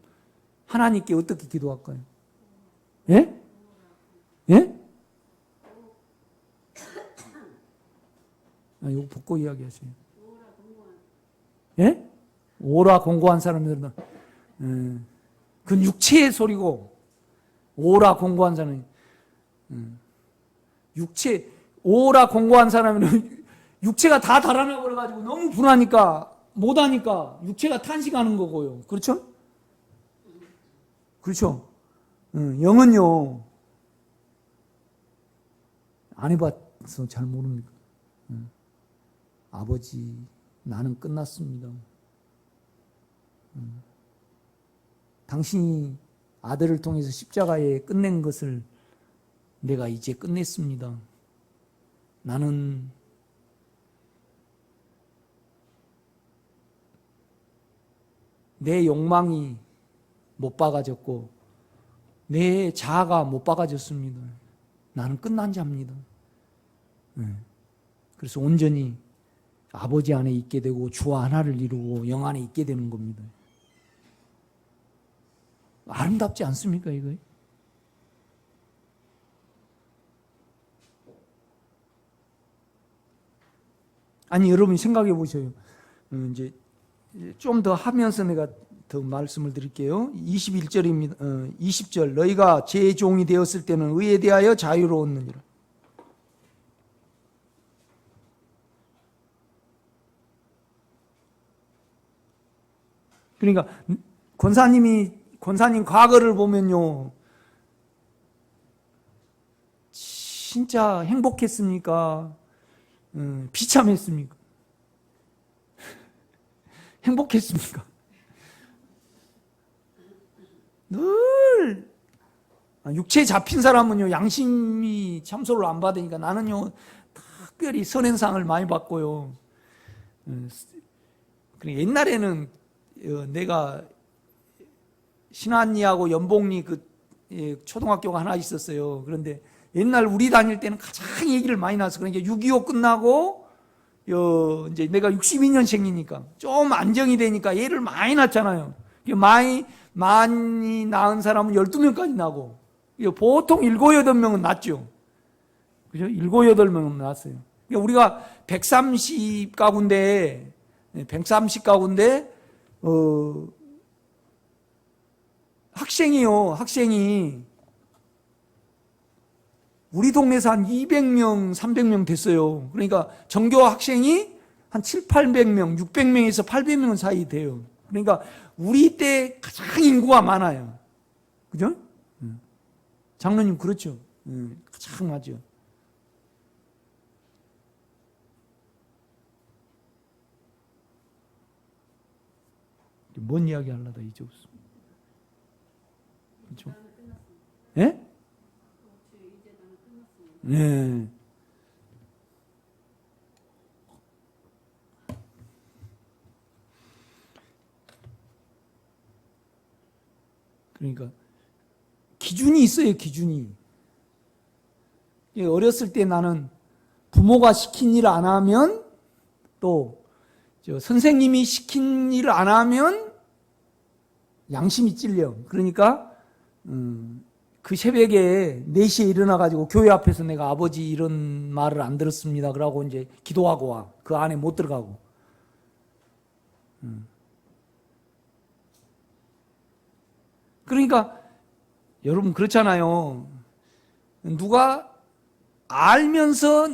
하나님께 어떻게 기도할까요? 예? 예? 이거 벗고 이야기하세요. 예? 오라 공고한 사람들은 그건 육체의 소리고, 오라 공고한 사람이 육체, 오라 공고한 사람은 육체가 다 달아나 버려가지고 너무 분하니까 못하니까 육체가 탄식하는 거고요. 그렇죠? 그렇죠? 영은요 안 해봐서 잘 모릅니까? 아버지, 나는 끝났습니다. 당신이 아들을 통해서 십자가에 끝낸 것을 내가 이제 끝냈습니다. 나는 내 욕망이 못 박아졌고 내 자아가 못 박아졌습니다. 나는 끝난 자입니다. 그래서 온전히 아버지 안에 있게 되고 주 하나를 이루고 영 안에 있게 되는 겁니다. 아름답지 않습니까, 이거? 아니, 여러분 생각해 보세요. 이제 좀 더 하면서 내가 더 말씀을 드릴게요. 21절입니다. 20절. 너희가 제 종이 되었을 때는 의에 대하여 자유로웠느니라. 그러니까 권사님 과거를 보면요, 진짜 행복했습니까? 비참했습니까? 행복했습니까? 늘 육체에 잡힌 사람은요 양심이 참소를 안 받으니까, 나는요 특별히 선행상을 많이 받고요. 옛날에는 내가 신한리하고 연봉리 초등학교가 하나 있었어요. 그런데 옛날 우리 다닐 때는 가장 얘기를 많이 나서, 그러니까 6.25 끝나고 이제 내가 62년생이니까 좀 안정이 되니까 얘를 많이 낳잖아요. 많이 낳은 사람은 12명까지 나고, 보통 7, 8명은 낳죠. 그죠? 7, 8명은 낳았어요. 그러니까 우리가 130가구인데 학생이 우리 동네에서 한 200명, 300명 됐어요. 그러니까 전교 학생이 한 7, 800명, 600명에서 800명 사이 돼요. 그러니까 우리 때 가장 인구가 많아요. 그죠? 장로님 그렇죠? 가장 맞죠. 뭔 이야기 하려다 이제 없어. 그렇죠? 예? 네. 그러니까 기준이 있어요, 기준이. 어렸을 때 나는 부모가 시킨 일 안 하면, 또 선생님이 시킨 일을 안 하면 양심이 찔려. 그러니까 그 새벽에 4시에 일어나가지고 교회 앞에서 내가 아버지 이런 말을 안 들었습니다. 그러고 이제 기도하고 와. 그 안에 못 들어가고. 그러니까 여러분 그렇잖아요. 누가 알면서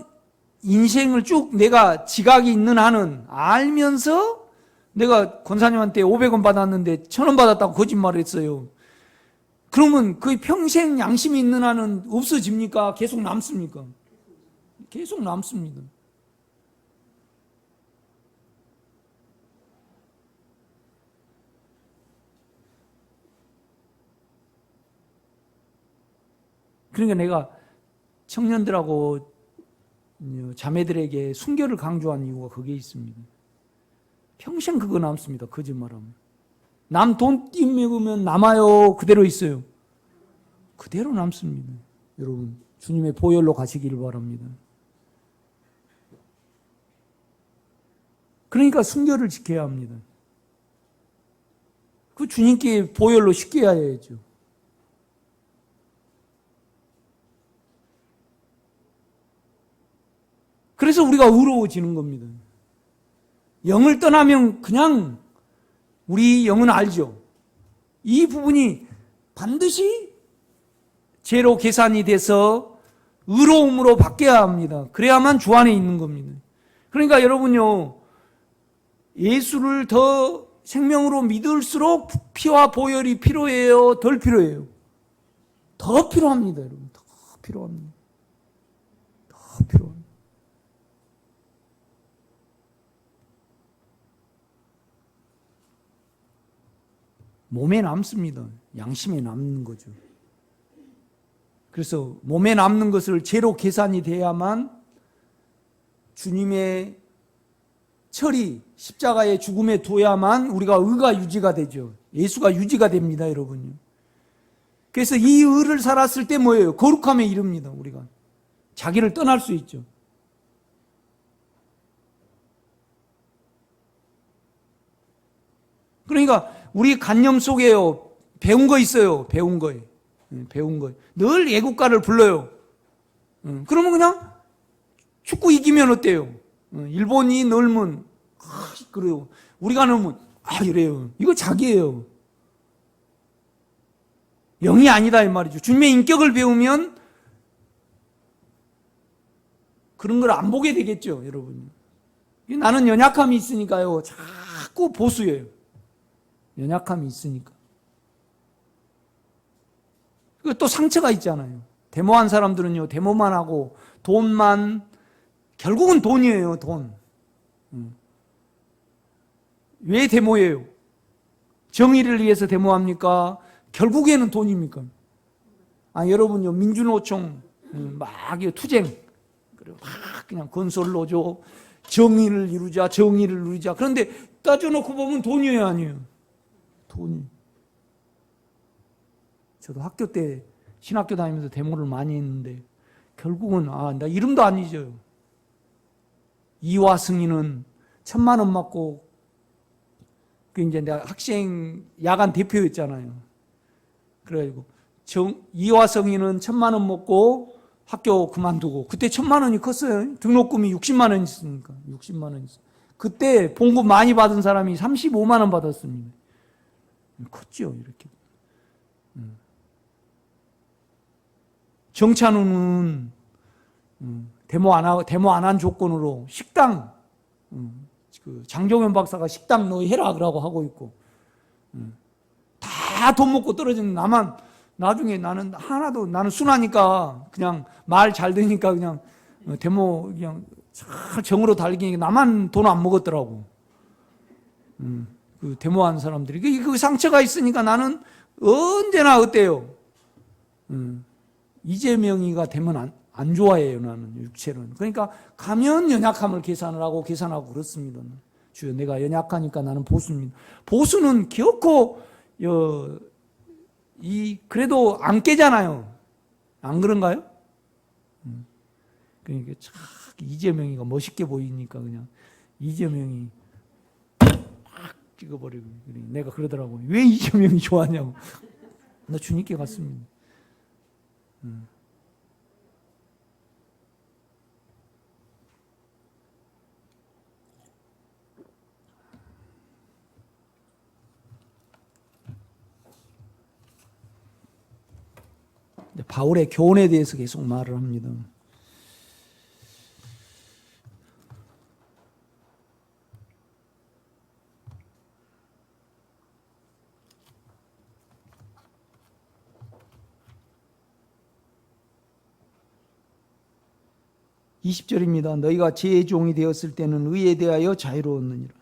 인생을 쭉 내가 지각이 있는 한은 알면서 내가 권사님한테 500원 받았는데 1000원 받았다고 거짓말을 했어요. 그러면 그 평생 양심이 있는 한은 없어집니까? 계속 남습니까? 계속 남습니다. 그러니까 내가 청년들하고 자매들에게 순결을 강조한 이유가 거기에 있습니다. 평생 그거 남습니다. 거짓말하면. 남 돈 띄먹으면 남아요. 그대로 있어요. 그대로 남습니다. 여러분, 주님의 보혈로 가시기를 바랍니다. 그러니까 순결을 지켜야 합니다. 그 주님께 보혈로 씻겨야 해야죠. 그래서 우리가 의로워지는 겁니다. 영을 떠나면 그냥 우리 영은 알죠. 이 부분이 반드시 죄로 계산이 돼서 의로움으로 바뀌어야 합니다. 그래야만 주 안에 있는 겁니다. 그러니까 여러분요, 예수를 더 생명으로 믿을수록 피와 보혈이 필요해요? 덜 필요해요? 더 필요합니다, 여러분. 더 필요합니다. 더 필요합니다. 몸에 남습니다. 양심에 남는 거죠. 그래서 몸에 남는 것을 죄로 계산이 돼야만 주님의 철이 십자가의 죽음에 둬야만 우리가 의가 유지가 되죠. 예수가 유지가 됩니다, 여러분요. 그래서 이 의를 살았을 때 뭐예요? 거룩함에 이릅니다, 우리가. 자기를 떠날 수 있죠. 그러니까 우리 관념 속에요, 배운 거 있어요. 배운 거예요. 배운 거예요. 늘 애국가를 불러요. 그러면 그냥 축구 이기면 어때요? 일본이 넣으면 그래요. 우리가 넣으면 이래요. 이거 자기예요. 영이 아니다 이 말이죠. 주님의 인격을 배우면 그런 걸 안 보게 되겠죠, 여러분. 나는 연약함이 있으니까요. 자꾸 보수해요. 연약함이 있으니까. 또 상처가 있잖아요. 데모한 사람들은요, 데모만 하고 돈만, 결국은 돈이에요, 돈. 왜 데모예요? 정의를 위해서 데모합니까? 결국에는 돈입니까? 여러분요, 민주노총 막 투쟁, 그리고 막 그냥 건설로죠, 정의를 이루자, 정의를 누리자. 그런데 따져놓고 보면 돈이에요, 아니에요? 돈이. 저도 학교 때 신학교 다니면서 데모를 많이 했는데 결국은 나 이름도 안 잊어요. 이화 승인은 1000만 원 맞고 그 이제 내가 학생 야간 대표였잖아요. 그래가지고 이화 승인은 1000만 원 먹고 학교 그만두고, 그때 1000만 원이 컸어요. 등록금이 60만 원 있으니까. 60만 원 있어. 그때 봉급 많이 받은 사람이 35만 원 받았습니다. 컸죠, 이렇게. 정찬우는 데모 안 한 조건으로 식당, 그 장종현 박사가 식당 너 해라 그러고 하고 있고, 다 돈 먹고 떨어진 나만, 나중에 나는 순하니까 그냥 말 잘 되니까 그냥 데모 그냥 잘 정으로 달리기니까 나만 돈 안 먹었더라고. 그 데모한 사람들이 그 상처가 있으니까 나는 언제나 어때요? 이재명이가 되면 안 좋아해요. 나는 육체는. 그러니까 가면 연약함을 계산을 계산하고 그렇습니다. 주여, 내가 연약하니까 나는 보수입니다. 보수는 결코 그래도 안 깨잖아요. 안 그런가요? 그러니까 참 이재명이가 멋있게 보이니까 그냥 이재명이 팍 찍어버리고, 내가 그러더라고요. 왜 이재명이 좋아하냐고. 나 주님께 갔습니다. 바울의 교훈에 대해서 계속 말을 합니다. (20절입니다) 너희가 제 종이 되었을 때는 의에 대하여 자유로웠느니라.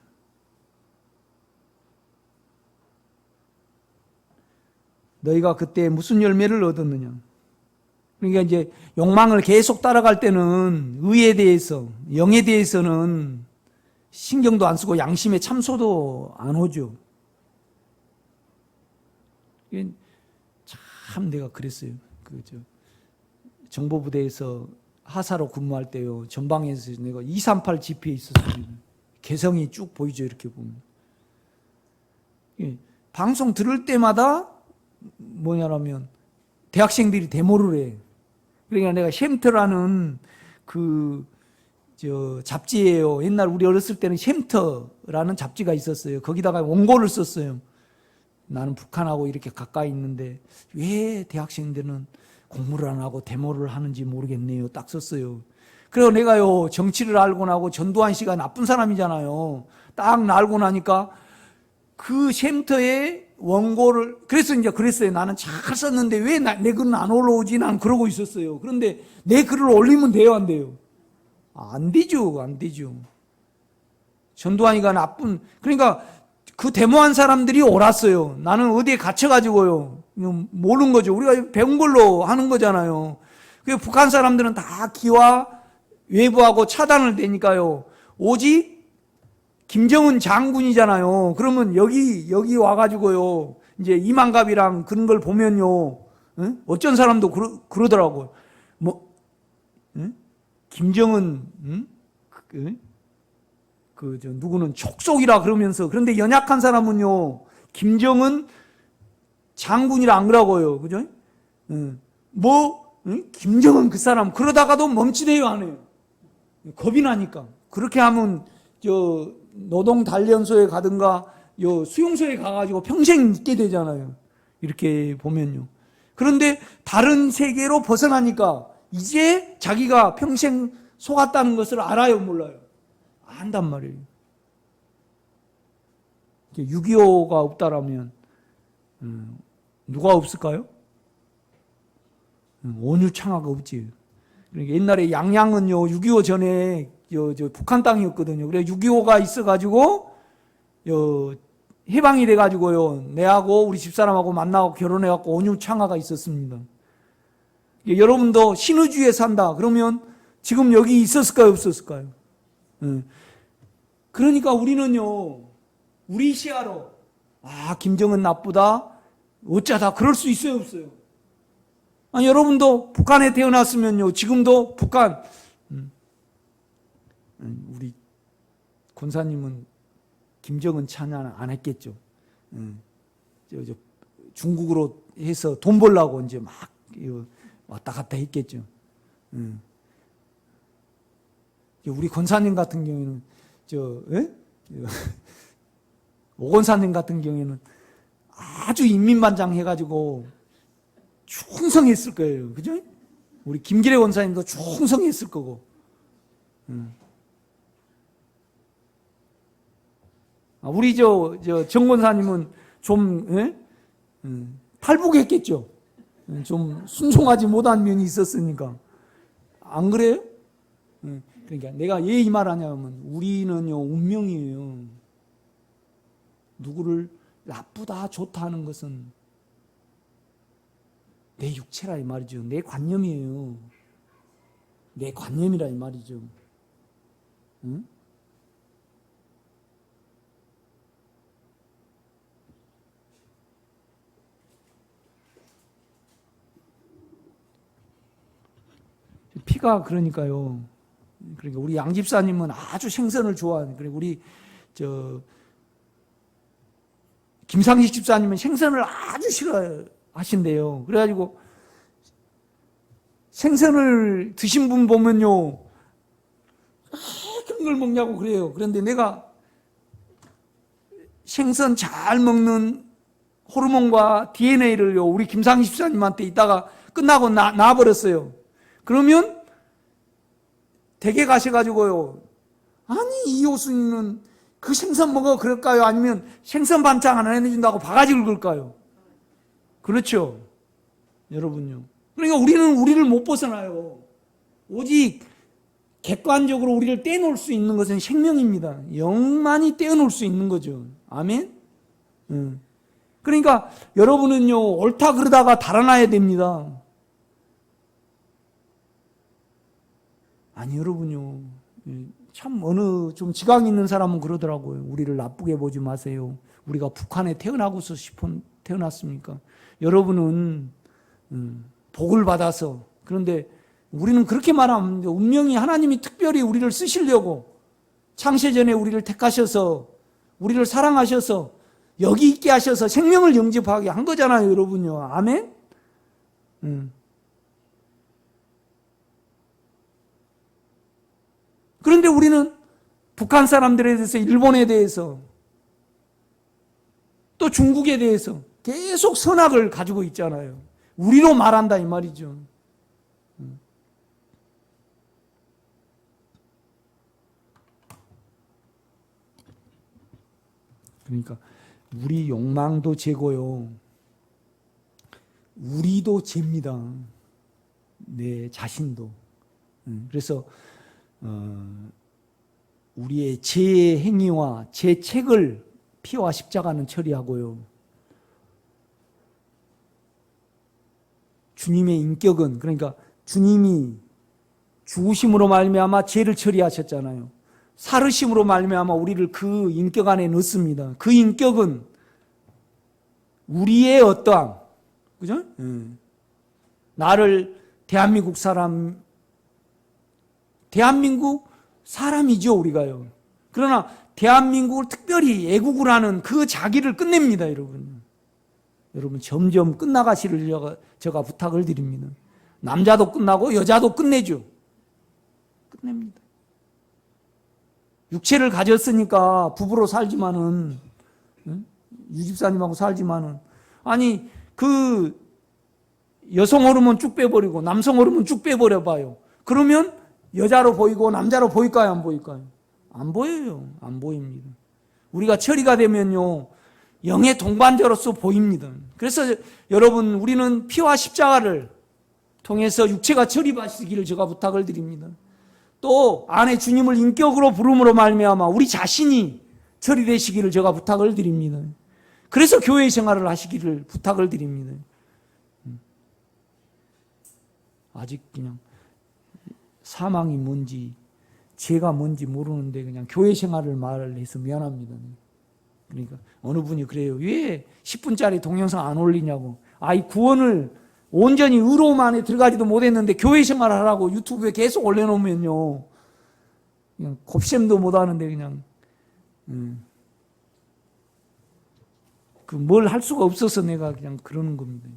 너희가 그때 무슨 열매를 얻었느냐? 그러니까 이제 욕망을 계속 따라갈 때는 의에 대해서, 영에 대해서는 신경도 안 쓰고 양심에 참소도 안 오죠. 참 내가 그랬어요. 정보부대에서 하사로 근무할 때요, 전방에서 내가 238 집회에 있었어요. 개성이 쭉 보이죠, 이렇게 보면. 방송 들을 때마다 뭐냐면 대학생들이 데모를 해. 그러니까 내가 셴터라는 잡지예요. 옛날 우리 어렸을 때는 셴터라는 잡지가 있었어요. 거기다가 원고를 썼어요. 나는 북한하고 이렇게 가까이 있는데 왜 대학생들은 공부를 안 하고 데모를 하는지 모르겠네요. 딱 썼어요. 그래서 내가요, 정치를 알고 나고 전두환 씨가 나쁜 사람이잖아요. 딱 알고 나니까 그 셴터에 원고를, 그래서 이제 그랬어요. 나는 잘 썼는데 왜 내 글은 안 올라오지? 난 그러고 있었어요. 그런데 내 글을 올리면 돼요, 안 돼요? 안 되죠, 안 되죠. 전두환이가 그러니까 그 데모한 사람들이 옳았어요. 나는 어디에 갇혀가지고요, 모르는 거죠. 우리가 배운 걸로 하는 거잖아요. 그 북한 사람들은 다 기와 외부하고 차단을 되니까요. 오직 김정은 장군이잖아요. 그러면 여기 와가지고요, 이제 이만갑이랑 그런 걸 보면요, 어쩐 사람도 그러더라고요. 김정은, 누구는 촉속이라 그러면서, 그런데 연약한 사람은요, 김정은 장군이라 안 그러고요. 그죠? 김정은 그 사람, 그러다가도 멈칫해요, 안 해요. 겁이 나니까. 그렇게 하면, 노동단련소에 가든가, 수용소에 가가지고 평생 있게 되잖아요. 이렇게 보면요. 그런데 다른 세계로 벗어나니까, 이제 자기가 평생 속았다는 것을 알아요, 몰라요? 안단 말이에요. 6.25가 없다라면 누가 없을까요? 온유창화가 없지. 그러니까 옛날에 양양은요, 6.25 전에 북한 땅이었거든요. 그래 6.25가 있어가지고 해방이 돼가지고요, 내하고 우리 집사람하고 만나고 결혼해갖고 온유창화가 있었습니다. 여러분도 신의주의에 산다 그러면 지금 여기 있었을까요, 없었을까요? 그러니까 우리는요, 우리 시야로 김정은 나쁘다, 어쩌다 그럴 수 있어요, 없어요? 아니, 여러분도 북한에 태어났으면요, 지금도 북한, 우리 권사님은 김정은 찬양 안 했겠죠. 중국으로 해서 돈 벌려고 이제 막 왔다 갔다 했겠죠. 우리 권사님 같은 경우에는 오 권사님 같은 경우에는 아주 인민반장 해가지고 충성했을 거예요. 그죠? 우리 김기래 원사님도 충성했을 거고. 우리 정 권사님은 좀 탈북했겠죠. 좀 순종하지 못한 면이 있었으니까. 안 그래요? 그러니까 내가 왜 이 말 하냐면 우리는요 운명이에요. 누구를 나쁘다 좋다 하는 것은 내 육체라 이 말이죠. 내 관념이에요. 내 관념이라 이 말이죠. 응? 피가 그러니까요. 그러니까 우리 양 집사님은 아주 생선을 좋아하는. 그리고 우리 김상식 집사님은 생선을 아주 싫어하신대요. 그래가지고 생선을 드신 분 보면요, 그런 걸 먹냐고 그래요. 그런데 내가 생선 잘 먹는 호르몬과 DNA를요 우리 김상식 집사님한테 이따가 끝나고 놔버렸어요. 그러면 댁에 가셔가지고요, 아니 이 교수님은 그 생선 먹어 그럴까요? 아니면 생선 반찬 안 해준다고 바가지 긁을까요? 그렇죠, 여러분요. 그러니까 우리는 우리를 못 벗어나요. 오직 객관적으로 우리를 떼놓을 수 있는 것은 생명입니다. 영만이 떼어놓을 수 있는 거죠. 아멘? 그러니까 여러분은요 옳다 그러다가 달아나야 됩니다. 아니 여러분요, 참 어느 좀 지각 있는 사람은 그러더라고요. 우리를 나쁘게 보지 마세요. 우리가 북한에 태어나고서 태어났습니까? 여러분은 복을 받아서. 그런데 우리는 그렇게 말하면 운명이 하나님이 특별히 우리를 쓰시려고 창세전에 우리를 택하셔서 우리를 사랑하셔서 여기 있게 하셔서 생명을 영접하게 한 거잖아요, 여러분요. 아멘? 그런데 우리는 북한 사람들에 대해서, 일본에 대해서, 또 중국에 대해서 계속 선악을 가지고 있잖아요. 우리로 말한다 이 말이죠. 그러니까 우리 욕망도 죄고요, 우리도 죄입니다. 내 자신도. 그래서 우리의 죄의 행위와 죄책을 피와 십자가는 처리하고요, 주님의 인격은, 그러니까 주님이 죽으심으로 말미암아 죄를 처리하셨잖아요. 살으심으로 말미암아 우리를 그 인격 안에 넣습니다. 그 인격은 우리의 어떠함, 그죠? 나를 대한민국 사람이죠, 우리가요. 그러나 대한민국을 특별히 애국을 하는 그 자기를 끝냅니다, 여러분. 여러분 점점 끝나가시를 제가 부탁을 드립니다. 남자도 끝나고 여자도 끝내죠. 끝냅니다. 육체를 가졌으니까 부부로 살지만은, 유집사님하고 살지만은, 아니 그 여성 호르몬 쭉 빼버리고 남성 호르몬 쭉 빼버려봐요. 그러면 여자로 보이고 남자로 보일까요, 안 보일까요? 안 보여요. 안 보입니다. 우리가 처리가 되면요 영의 동반자로서 보입니다. 그래서 여러분, 우리는 피와 십자가를 통해서 육체가 처리받으시기를 제가 부탁을 드립니다. 또 안에 주님을 인격으로 부름으로 말미암아 우리 자신이 처리되시기를 제가 부탁을 드립니다. 그래서 교회 생활을 하시기를 부탁을 드립니다. 아직 그냥 사망이 뭔지 죄가 뭔지 모르는데 그냥 교회 생활을 말해서 미안합니다. 그러니까 어느 분이 그래요. 왜 10분짜리 동영상 안 올리냐고. 이 구원을 온전히 의로움 안에 들어가지도 못했는데 교회 생활 하라고 유튜브에 계속 올려놓으면요 그냥 곱셈도 못하는데 그냥 그 뭘 할 수가 없어서 내가 그냥 그러는 겁니다.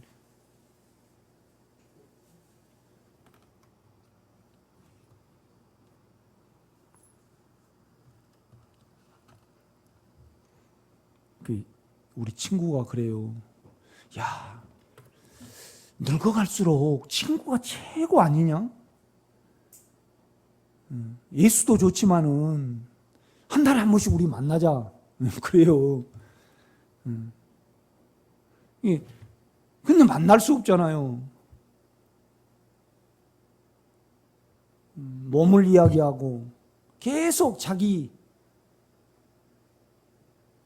우리 친구가 그래요. 야, 늙어갈수록 친구가 최고 아니냐? 예수도 좋지만은 한 달에 한 번씩 우리 만나자. 그래요. 근데 만날 수 없잖아요. 몸을 이야기하고 계속 자기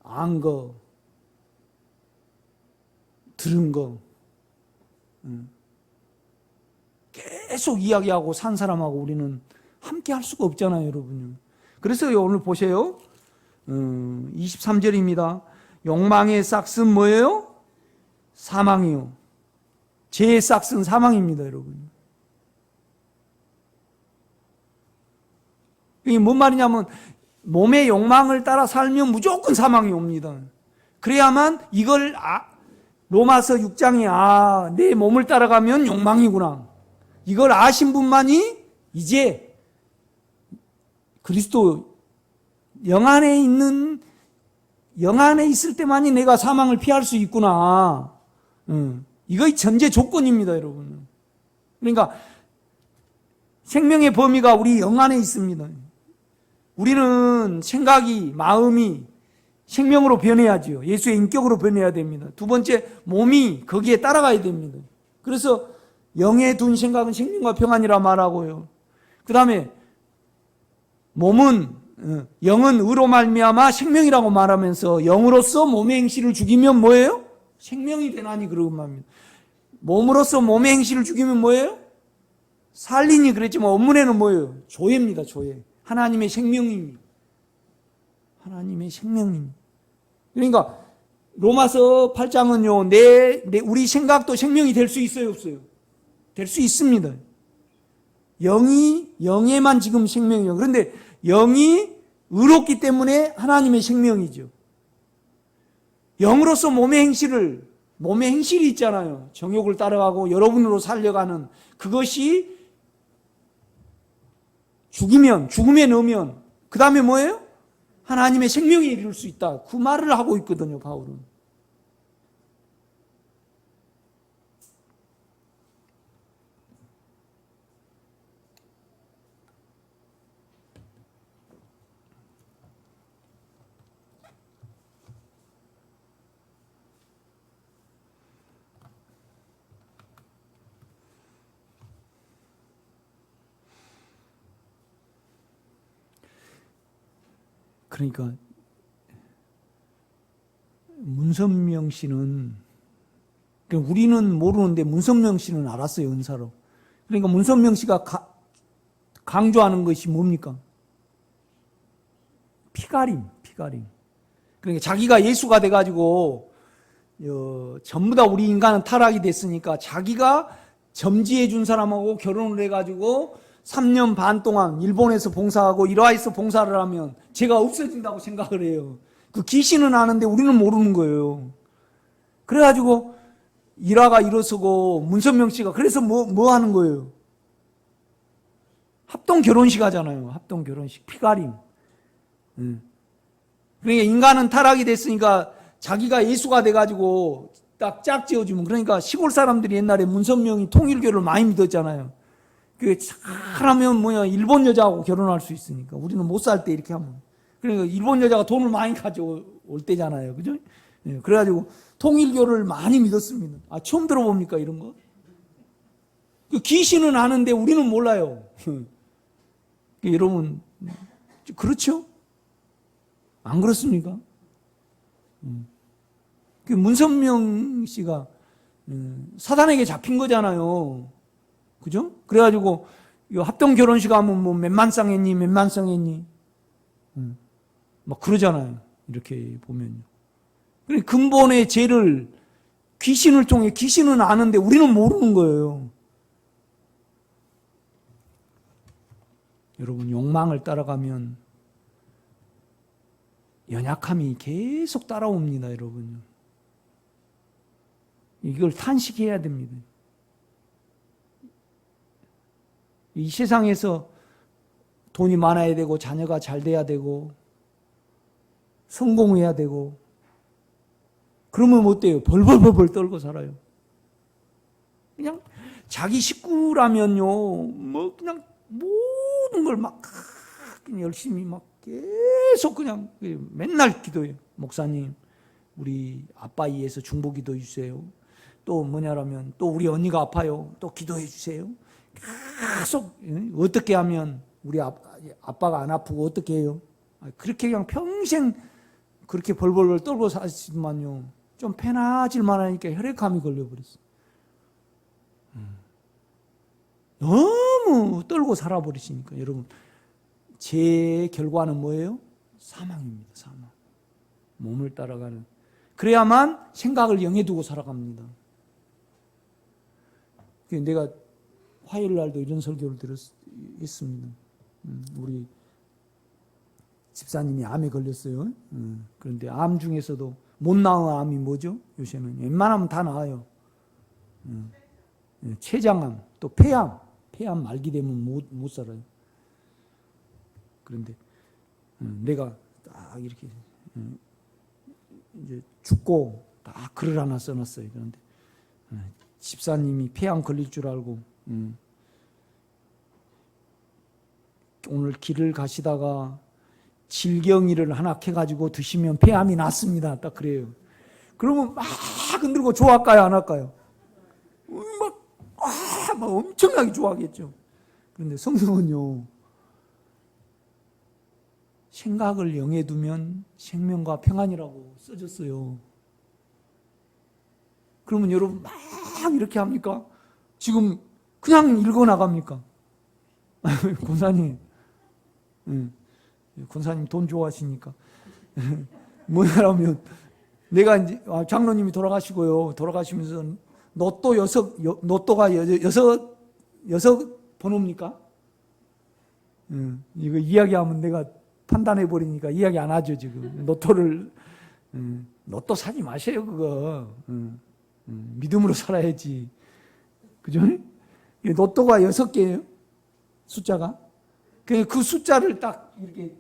안 거, 들은 거 계속 이야기하고 산 사람하고 우리는 함께 할 수가 없잖아요, 여러분. 그래서 오늘 보세요. 23절입니다. 욕망의 싹은 뭐예요? 사망이요. 죄의 싹은 사망입니다, 여러분. 이게 뭔 말이냐면 몸의 욕망을 따라 살면 무조건 사망이 옵니다. 그래야만 이걸 로마서 6장에 내 몸을 따라가면 욕망이구나. 이걸 아신 분만이 이제 그리스도 영 안에 있을 때만이 내가 사망을 피할 수 있구나. 이거 전제 조건입니다, 여러분. 그러니까 생명의 범위가 우리 영 안에 있습니다. 우리는 생각이, 마음이 생명으로 변해야죠. 예수의 인격으로 변해야 됩니다. 두 번째, 몸이 거기에 따라가야 됩니다. 그래서 영에 둔 생각은 생명과 평안이라 말하고요. 그 다음에 몸은, 영은 의로 말미암아 생명이라고 말하면서 영으로서 몸의 행실을 죽이면 뭐예요? 생명이 되나니 그러고 말합니다. 몸으로서 몸의 행실을 죽이면 뭐예요? 살리니 그랬지만 원문에는 뭐예요? 조예입니다, 조예. 하나님의 생명입니다. 하나님의 생명입니다. 그러니까 로마서 8장은요, 우리 생각도 생명이 될 수 있어요, 없어요? 될 수 있습니다. 영에만 지금 생명이에요. 그런데 영이 의롭기 때문에 하나님의 생명이죠. 영으로서 몸의 행실이 있잖아요. 정욕을 따라가고 여러분으로 살려가는 그것이 죽음에 넣으면 그 다음에 뭐예요? 하나님의 생명에 이룰 수 있다. 그 말을 하고 있거든요, 바울은. 그러니까 문선명 씨는, 우리는 모르는데 문선명 씨는 알았어요, 은사로. 그러니까 문선명 씨가 강조하는 것이 뭡니까? 피가림. 그러니까 자기가 예수가 돼가지고 전부 다 우리 인간은 타락이 됐으니까 자기가 점지해 준 사람하고 결혼을 해가지고 3년 반 동안 일본에서 봉사하고 일화에서 봉사를 하면 죄가 없어진다고 생각을 해요. 그 귀신은 아는데 우리는 모르는 거예요. 그래가지고 일화가 일어서고 문선명 씨가 그래서 뭐 하는 거예요? 합동 결혼식 하잖아요. 합동 결혼식. 피가림. 그러니까 인간은 타락이 됐으니까 자기가 예수가 돼가지고 딱 짝지어주면, 그러니까 시골 사람들이 옛날에 문선명이 통일교를 많이 믿었잖아요. 그게 잘하면 일본 여자하고 결혼할 수 있으니까. 우리는 못 살 때 이렇게 하면. 그러니까 일본 여자가 돈을 많이 가져올 때잖아요. 그죠? 예, 그래가지고 통일교를 많이 믿었습니다. 처음 들어봅니까, 이런 거? 그 귀신은 아는데 우리는 몰라요. 여러분, 그렇죠? 안 그렇습니까? 그 문선명 씨가 사단에게 잡힌 거잖아요. 그죠? 그래가지고 합동 결혼식 하면 몇만 쌍했니? 막 그러잖아요. 이렇게 보면요. 그러니까 근본의 죄를 귀신을 통해, 귀신은 아는데 우리는 모르는 거예요. 여러분, 욕망을 따라가면 연약함이 계속 따라옵니다, 여러분. 이걸 탄식해야 됩니다. 이 세상에서 돈이 많아야 되고 자녀가 잘 돼야 되고 성공해야 되고, 그러면 못 돼요. 벌벌벌벌 떨고 살아요. 그냥 자기 식구라면요, 뭐 그냥 모든 걸 막 열심히 막 계속 그냥 맨날 기도해요. 목사님, 우리 아빠 위해서 중보기도해 주세요. 또 뭐냐라면 또 우리 언니가 아파요. 또 기도해 주세요. 계속 어떻게 하면 우리 아빠가 안 아프고 어떻게 해요? 그렇게 그냥 평생 그렇게 벌벌벌 떨고 사시더만요. 좀 편해질만 하니까 혈액암이 걸려버렸어요. 너무 떨고 살아버리시니까. 여러분, 제 결과는 뭐예요? 사망입니다. 사망. 몸을 따라가는. 그래야만 생각을 영에 두고 살아갑니다. 내가 화요일 날도 이런 설교를 했습니다. 우리 집사님이 암에 걸렸어요. 그런데 암 중에서도 못 나은 암이 뭐죠? 요새는 웬만하면 다 나아요. 췌장암, 또 폐암 말기 되면 못 살아요. 그런데 내가 딱 이렇게 이제 죽고 딱 글을 하나 써놨어요. 그런데 집사님이 폐암 걸릴 줄 알고 오늘 길을 가시다가 질경이를 하나 캐가지고 드시면 폐암이 낫습니다. 딱 그래요. 그러면 막 흔들고 좋아할까요? 안 할까요? 막 엄청나게 좋아하겠죠. 그런데 성경은요, 생각을 영에 두면 생명과 평안이라고 써졌어요. 그러면 여러분 막 이렇게 합니까? 지금 그냥 읽어나갑니까? 권사님, 권사님 돈 좋아하시니까. 뭐냐면, 내가 이제, 장로님이 돌아가시고요. 돌아가시면서 로또가 여섯 번호입니까? 이거 이야기하면 내가 판단해버리니까 이야기 안 하죠, 지금. 로또 사지 마세요, 그거. 믿음으로 살아야지. 그죠? 로또가 6개예요, 숫자가. 그 숫자를 딱 이렇게,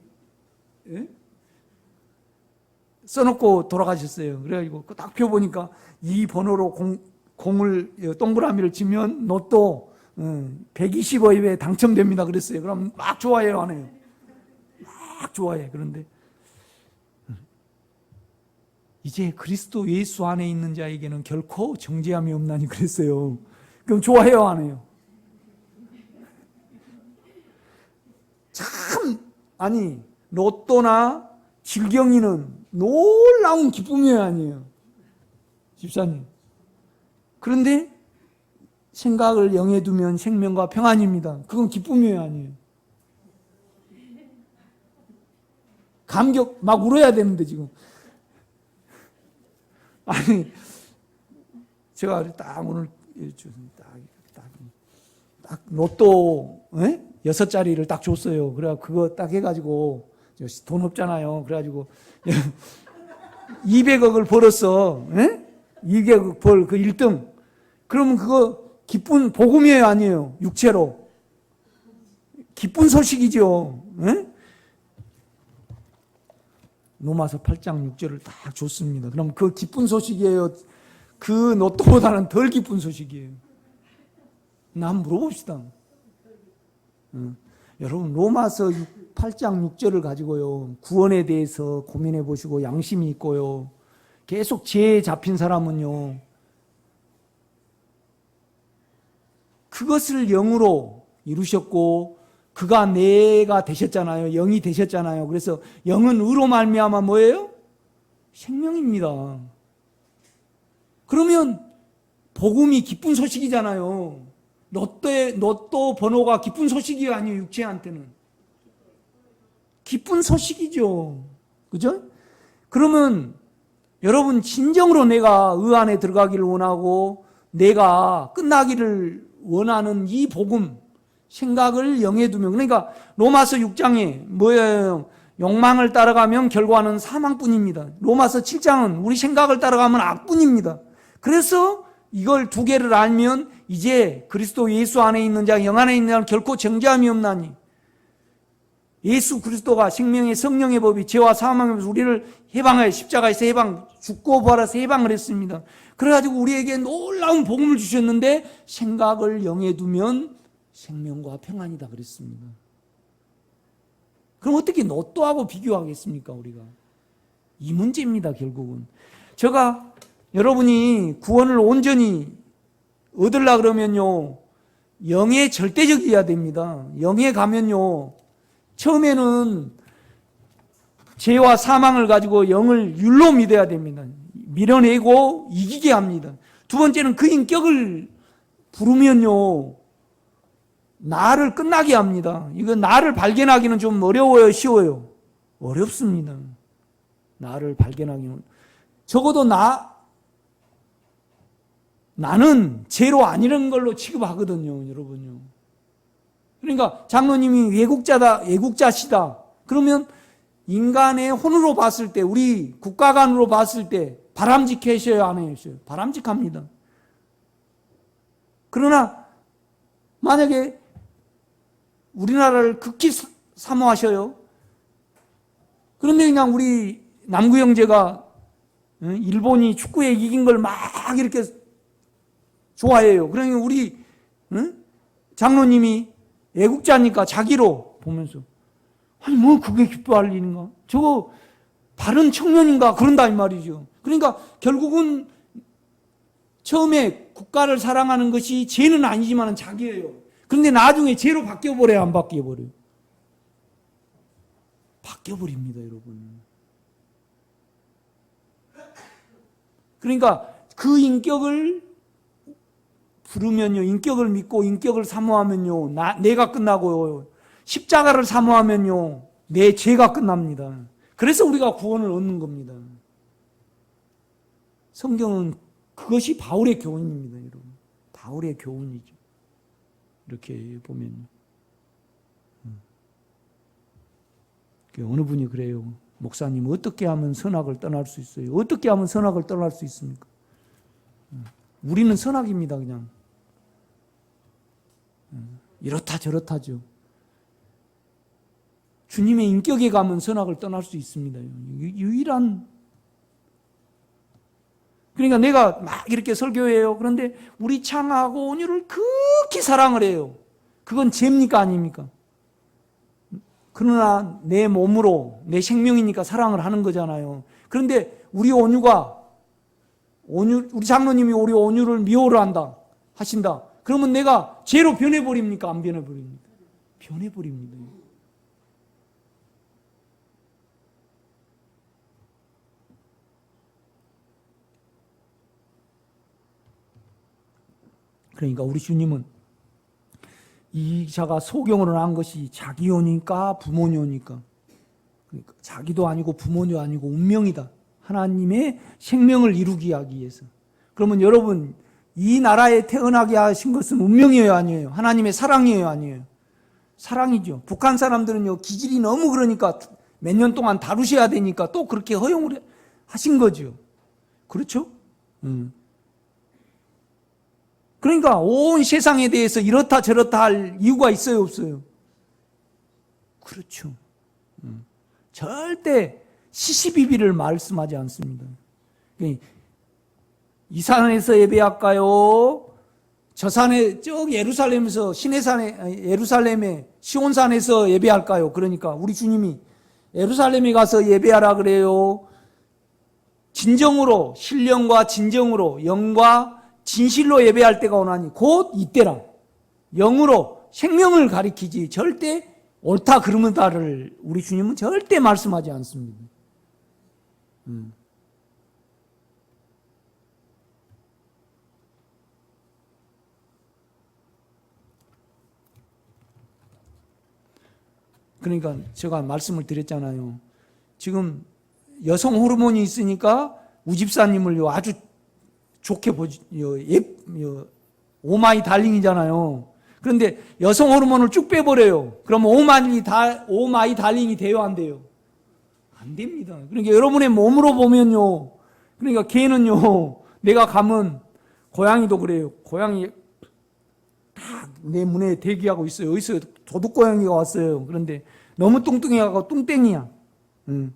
써놓고 돌아가셨어요. 그래가지고 딱 펴보니까 이 번호로 공을, 동그라미를 치면 로또 120억에 당첨됩니다. 그랬어요. 그럼 막 좋아해요, 안 해요? 막 좋아해. 그런데 이제 그리스도 예수 안에 있는 자에게는 결코 정죄함이 없나니 그랬어요. 그럼 좋아해요, 안 해요? 참, 아니, 로또나 질경이는 놀라운 기쁨이 아니에요, 집사님. 그런데 생각을 영에 두면 생명과 평안입니다. 그건 기쁨이 아니에요. 감격, 막 울어야 되는데 지금. 아니, 제가 딱 오늘 딱 로또 6자리를 딱 줬어요. 그래 그거 딱 해가지고 돈 없잖아요. 그래가지고 200억을 벌었어. 200억 벌 그 1등. 그러면 그거 기쁜 복음이에요, 아니에요? 육체로 기쁜 소식이죠. 로마서 8장 6절을 딱 줬습니다. 그럼 그 기쁜 소식이에요? 그 로또보다는 덜 기쁜 소식이에요? 한번 물어봅시다. 여러분, 로마서 8장 6절을 가지고요, 구원에 대해서 고민해 보시고 양심이 있고요, 계속 죄에 잡힌 사람은요, 그것을 영으로 이루셨고 그가 내가 되셨잖아요. 영이 되셨잖아요. 그래서 영은 의로 말미암아 뭐예요? 생명입니다. 그러면 복음이 기쁜 소식이잖아요. 로또 번호가 기쁜 소식이 아니에요. 육체한테는 기쁜 소식이죠. 그죠? 그러면 여러분, 진정으로 내가 의 안에 들어가기를 원하고 내가 끝나기를 원하는 이 복음, 생각을 영에 두면, 그러니까 로마서 6장에 뭐예요? 욕망을 따라가면 결과는 사망뿐입니다. 로마서 7장은 우리 생각을 따라가면 악뿐입니다. 그래서 이걸 두 개를 알면 이제 그리스도 예수 안에 있는 자, 영 안에 있는 자는 결코 정죄함이 없나니. 예수 그리스도가 생명의 성령의 법이 죄와 사망의 법에서 우리를 해방하여 십자가에서 죽고 부활해서 해방을 했습니다. 그래가지고 우리에게 놀라운 복음을 주셨는데 생각을 영에 두면 생명과 평안이다 그랬습니다. 그럼 어떻게 로또하고 비교하겠습니까, 우리가? 이 문제입니다, 결국은. 제가 여러분이 구원을 온전히 얻으려 그러면요, 영에 절대적이어야 됩니다. 영에 가면요, 처음에는 죄와 사망을 가지고 영을 율로 믿어야 됩니다. 밀어내고 이기게 합니다. 두 번째는 그 인격을 부르면요, 나를 끝나게 합니다. 이거 나를 발견하기는 좀 어려워요, 쉬워요? 어렵습니다. 나를 발견하기는. 적어도 나는 죄로 아니라는 걸로 취급하거든요, 여러분요. 그러니까 장로님이 외국자시다. 그러면 인간의 혼으로 봤을 때, 우리 국가관으로 봤을 때 바람직하셔요, 안 하셔요? 바람직합니다. 그러나 만약에 우리나라를 극히 사모하셔요. 그런데 그냥 우리 남구 형제가 일본이 축구에 이긴 걸 막 이렇게 좋아해요. 그러니까 우리 장로님이 애국자니까 자기로 보면서, 아니 뭐 그게 기뻐할 일인가? 저거 바른 청년인가? 그런다 이 말이죠. 그러니까 결국은 처음에 국가를 사랑하는 것이 죄는 아니지만 자기예요. 그런데 나중에 죄로 바뀌어버려요, 안 바뀌어버려요? 바뀌어버립니다, 여러분. 그러니까 그 인격을 부르면요, 인격을 믿고 인격을 사모하면요, 내가 끝나고요, 십자가를 사모하면요, 내 죄가 끝납니다. 그래서 우리가 구원을 얻는 겁니다. 성경은 그것이 바울의 교훈입니다, 여러분. 바울의 교훈이죠. 이렇게 보면. 어느 분이 그래요. 목사님, 어떻게 하면 선악을 떠날 수 있어요? 어떻게 하면 선악을 떠날 수 있습니까? 우리는 선악입니다, 그냥. 이렇다 저렇다죠. 주님의 인격에 가면 선악을 떠날 수 있습니다. 유일한. 그러니까 내가 막 이렇게 설교해요. 그런데 우리 창하고 온유를 극히 사랑을 해요. 그건 죄입니까, 아닙니까? 그러나 내 몸으로, 내 생명이니까 사랑을 하는 거잖아요. 그런데 우리 장로님이 우리 온유를 미워를 하신다. 그러면 내가 죄로 변해버립니까? 안 변해버립니까? 변해버립니다. 그러니까 우리 주님은 이 자가 소경으로 난 것이 자기요니까 부모요니까, 그러니까 자기도 아니고 부모도 아니고 운명이다. 하나님의 생명을 이루기 하기 위해서. 그러면 여러분, 이 나라에 태어나게 하신 것은 운명이에요, 아니에요? 하나님의 사랑이에요, 아니에요? 사랑이죠. 북한 사람들은요, 기질이 너무 그러니까 몇 년 동안 다루셔야 되니까 또 그렇게 허용을 하신 거죠. 그렇죠? 그러니까 온 세상에 대해서 이렇다 저렇다 할 이유가 있어요, 없어요? 그렇죠. 절대 시시비비를 말씀하지 않습니다. 이 산에서 예배할까요? 저 산에, 예루살렘에서, 예루살렘의 시온산에서 예배할까요? 그러니까 우리 주님이 예루살렘에 가서 예배하라 그래요. 진정으로, 신령과 진정으로, 영과 진실로 예배할 때가 오나니 곧 이때라. 영으로 생명을 가리키지 절대 옳다 그르다를 우리 주님은 절대 말씀하지 않습니다. 그러니까 제가 말씀을 드렸잖아요. 지금 여성 호르몬이 있으니까 우집사님을 아주 좋게 보지, 오마이 달링이잖아요. 그런데 여성 호르몬을 쭉 빼버려요. 그럼 오마이 달링이 돼요, 안 돼요? 안 됩니다. 그러니까 여러분의 몸으로 보면요. 그러니까 개는요, 내가 가면, 고양이도 그래요. 고양이 딱 내 문에 대기하고 있어요. 어디서 도둑고양이가 왔어요. 그런데 너무 뚱뚱해가고 뚱땡이야. 응.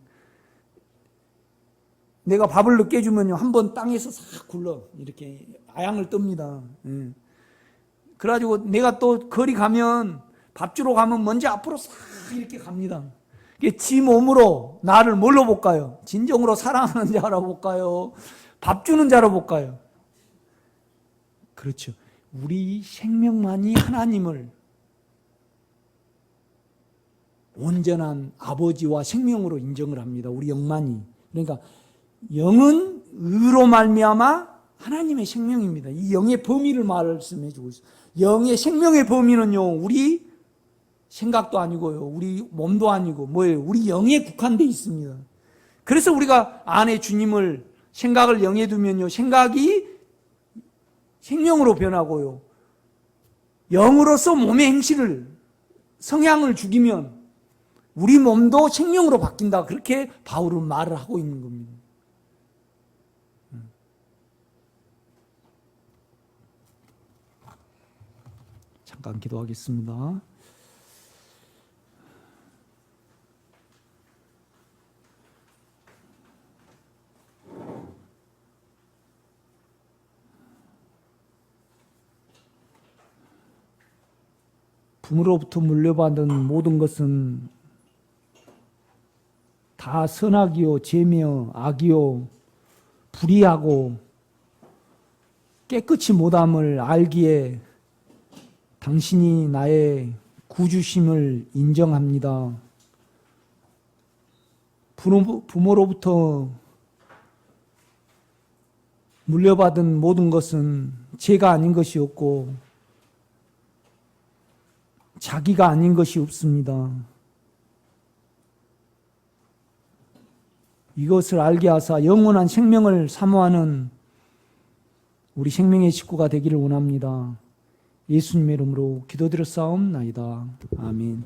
내가 밥을 늦게 주면요, 한번 땅에서 싹 굴러. 이렇게 아양을 뜹니다. 응. 그래가지고 내가 또 거리 가면, 밥 주러 가면 먼저 앞으로 싹 이렇게 갑니다. 지 몸으로 나를 뭘로 볼까요? 진정으로 사랑하는 자로 볼까요? 밥 주는 자로 볼까요? 그렇죠. 우리 생명만이 하나님을 온전한 아버지와 생명으로 인정을 합니다. 우리 영만이. 그러니까 영은 의로 말미암아 하나님의 생명입니다. 이 영의 범위를 말씀해 주고 있어요. 영의 생명의 범위는요, 우리 생각도 아니고요, 우리 몸도 아니고 뭐예요? 우리 영에 국한되어 있습니다. 그래서 우리가 안에 주님을, 생각을 영에 두면요, 생각이 생명으로 변하고요, 영으로서 몸의 행실을, 성향을 죽이면 우리 몸도 생명으로 바뀐다. 그렇게 바울은 말을 하고 있는 겁니다. 잠깐 기도하겠습니다. 부모로부터 물려받은 모든 것은 다 선악이요, 죄며, 악이요, 불의하고 깨끗이 못함을 알기에 당신이 나의 구주심을 인정합니다. 부모로부터 물려받은 모든 것은 죄가 아닌 것이 없고 자기가 아닌 것이 없습니다. 이것을 알게 하사 영원한 생명을 사모하는 우리 생명의 식구가 되기를 원합니다. 예수님의 이름으로 기도드렸사옵나이다. 아멘.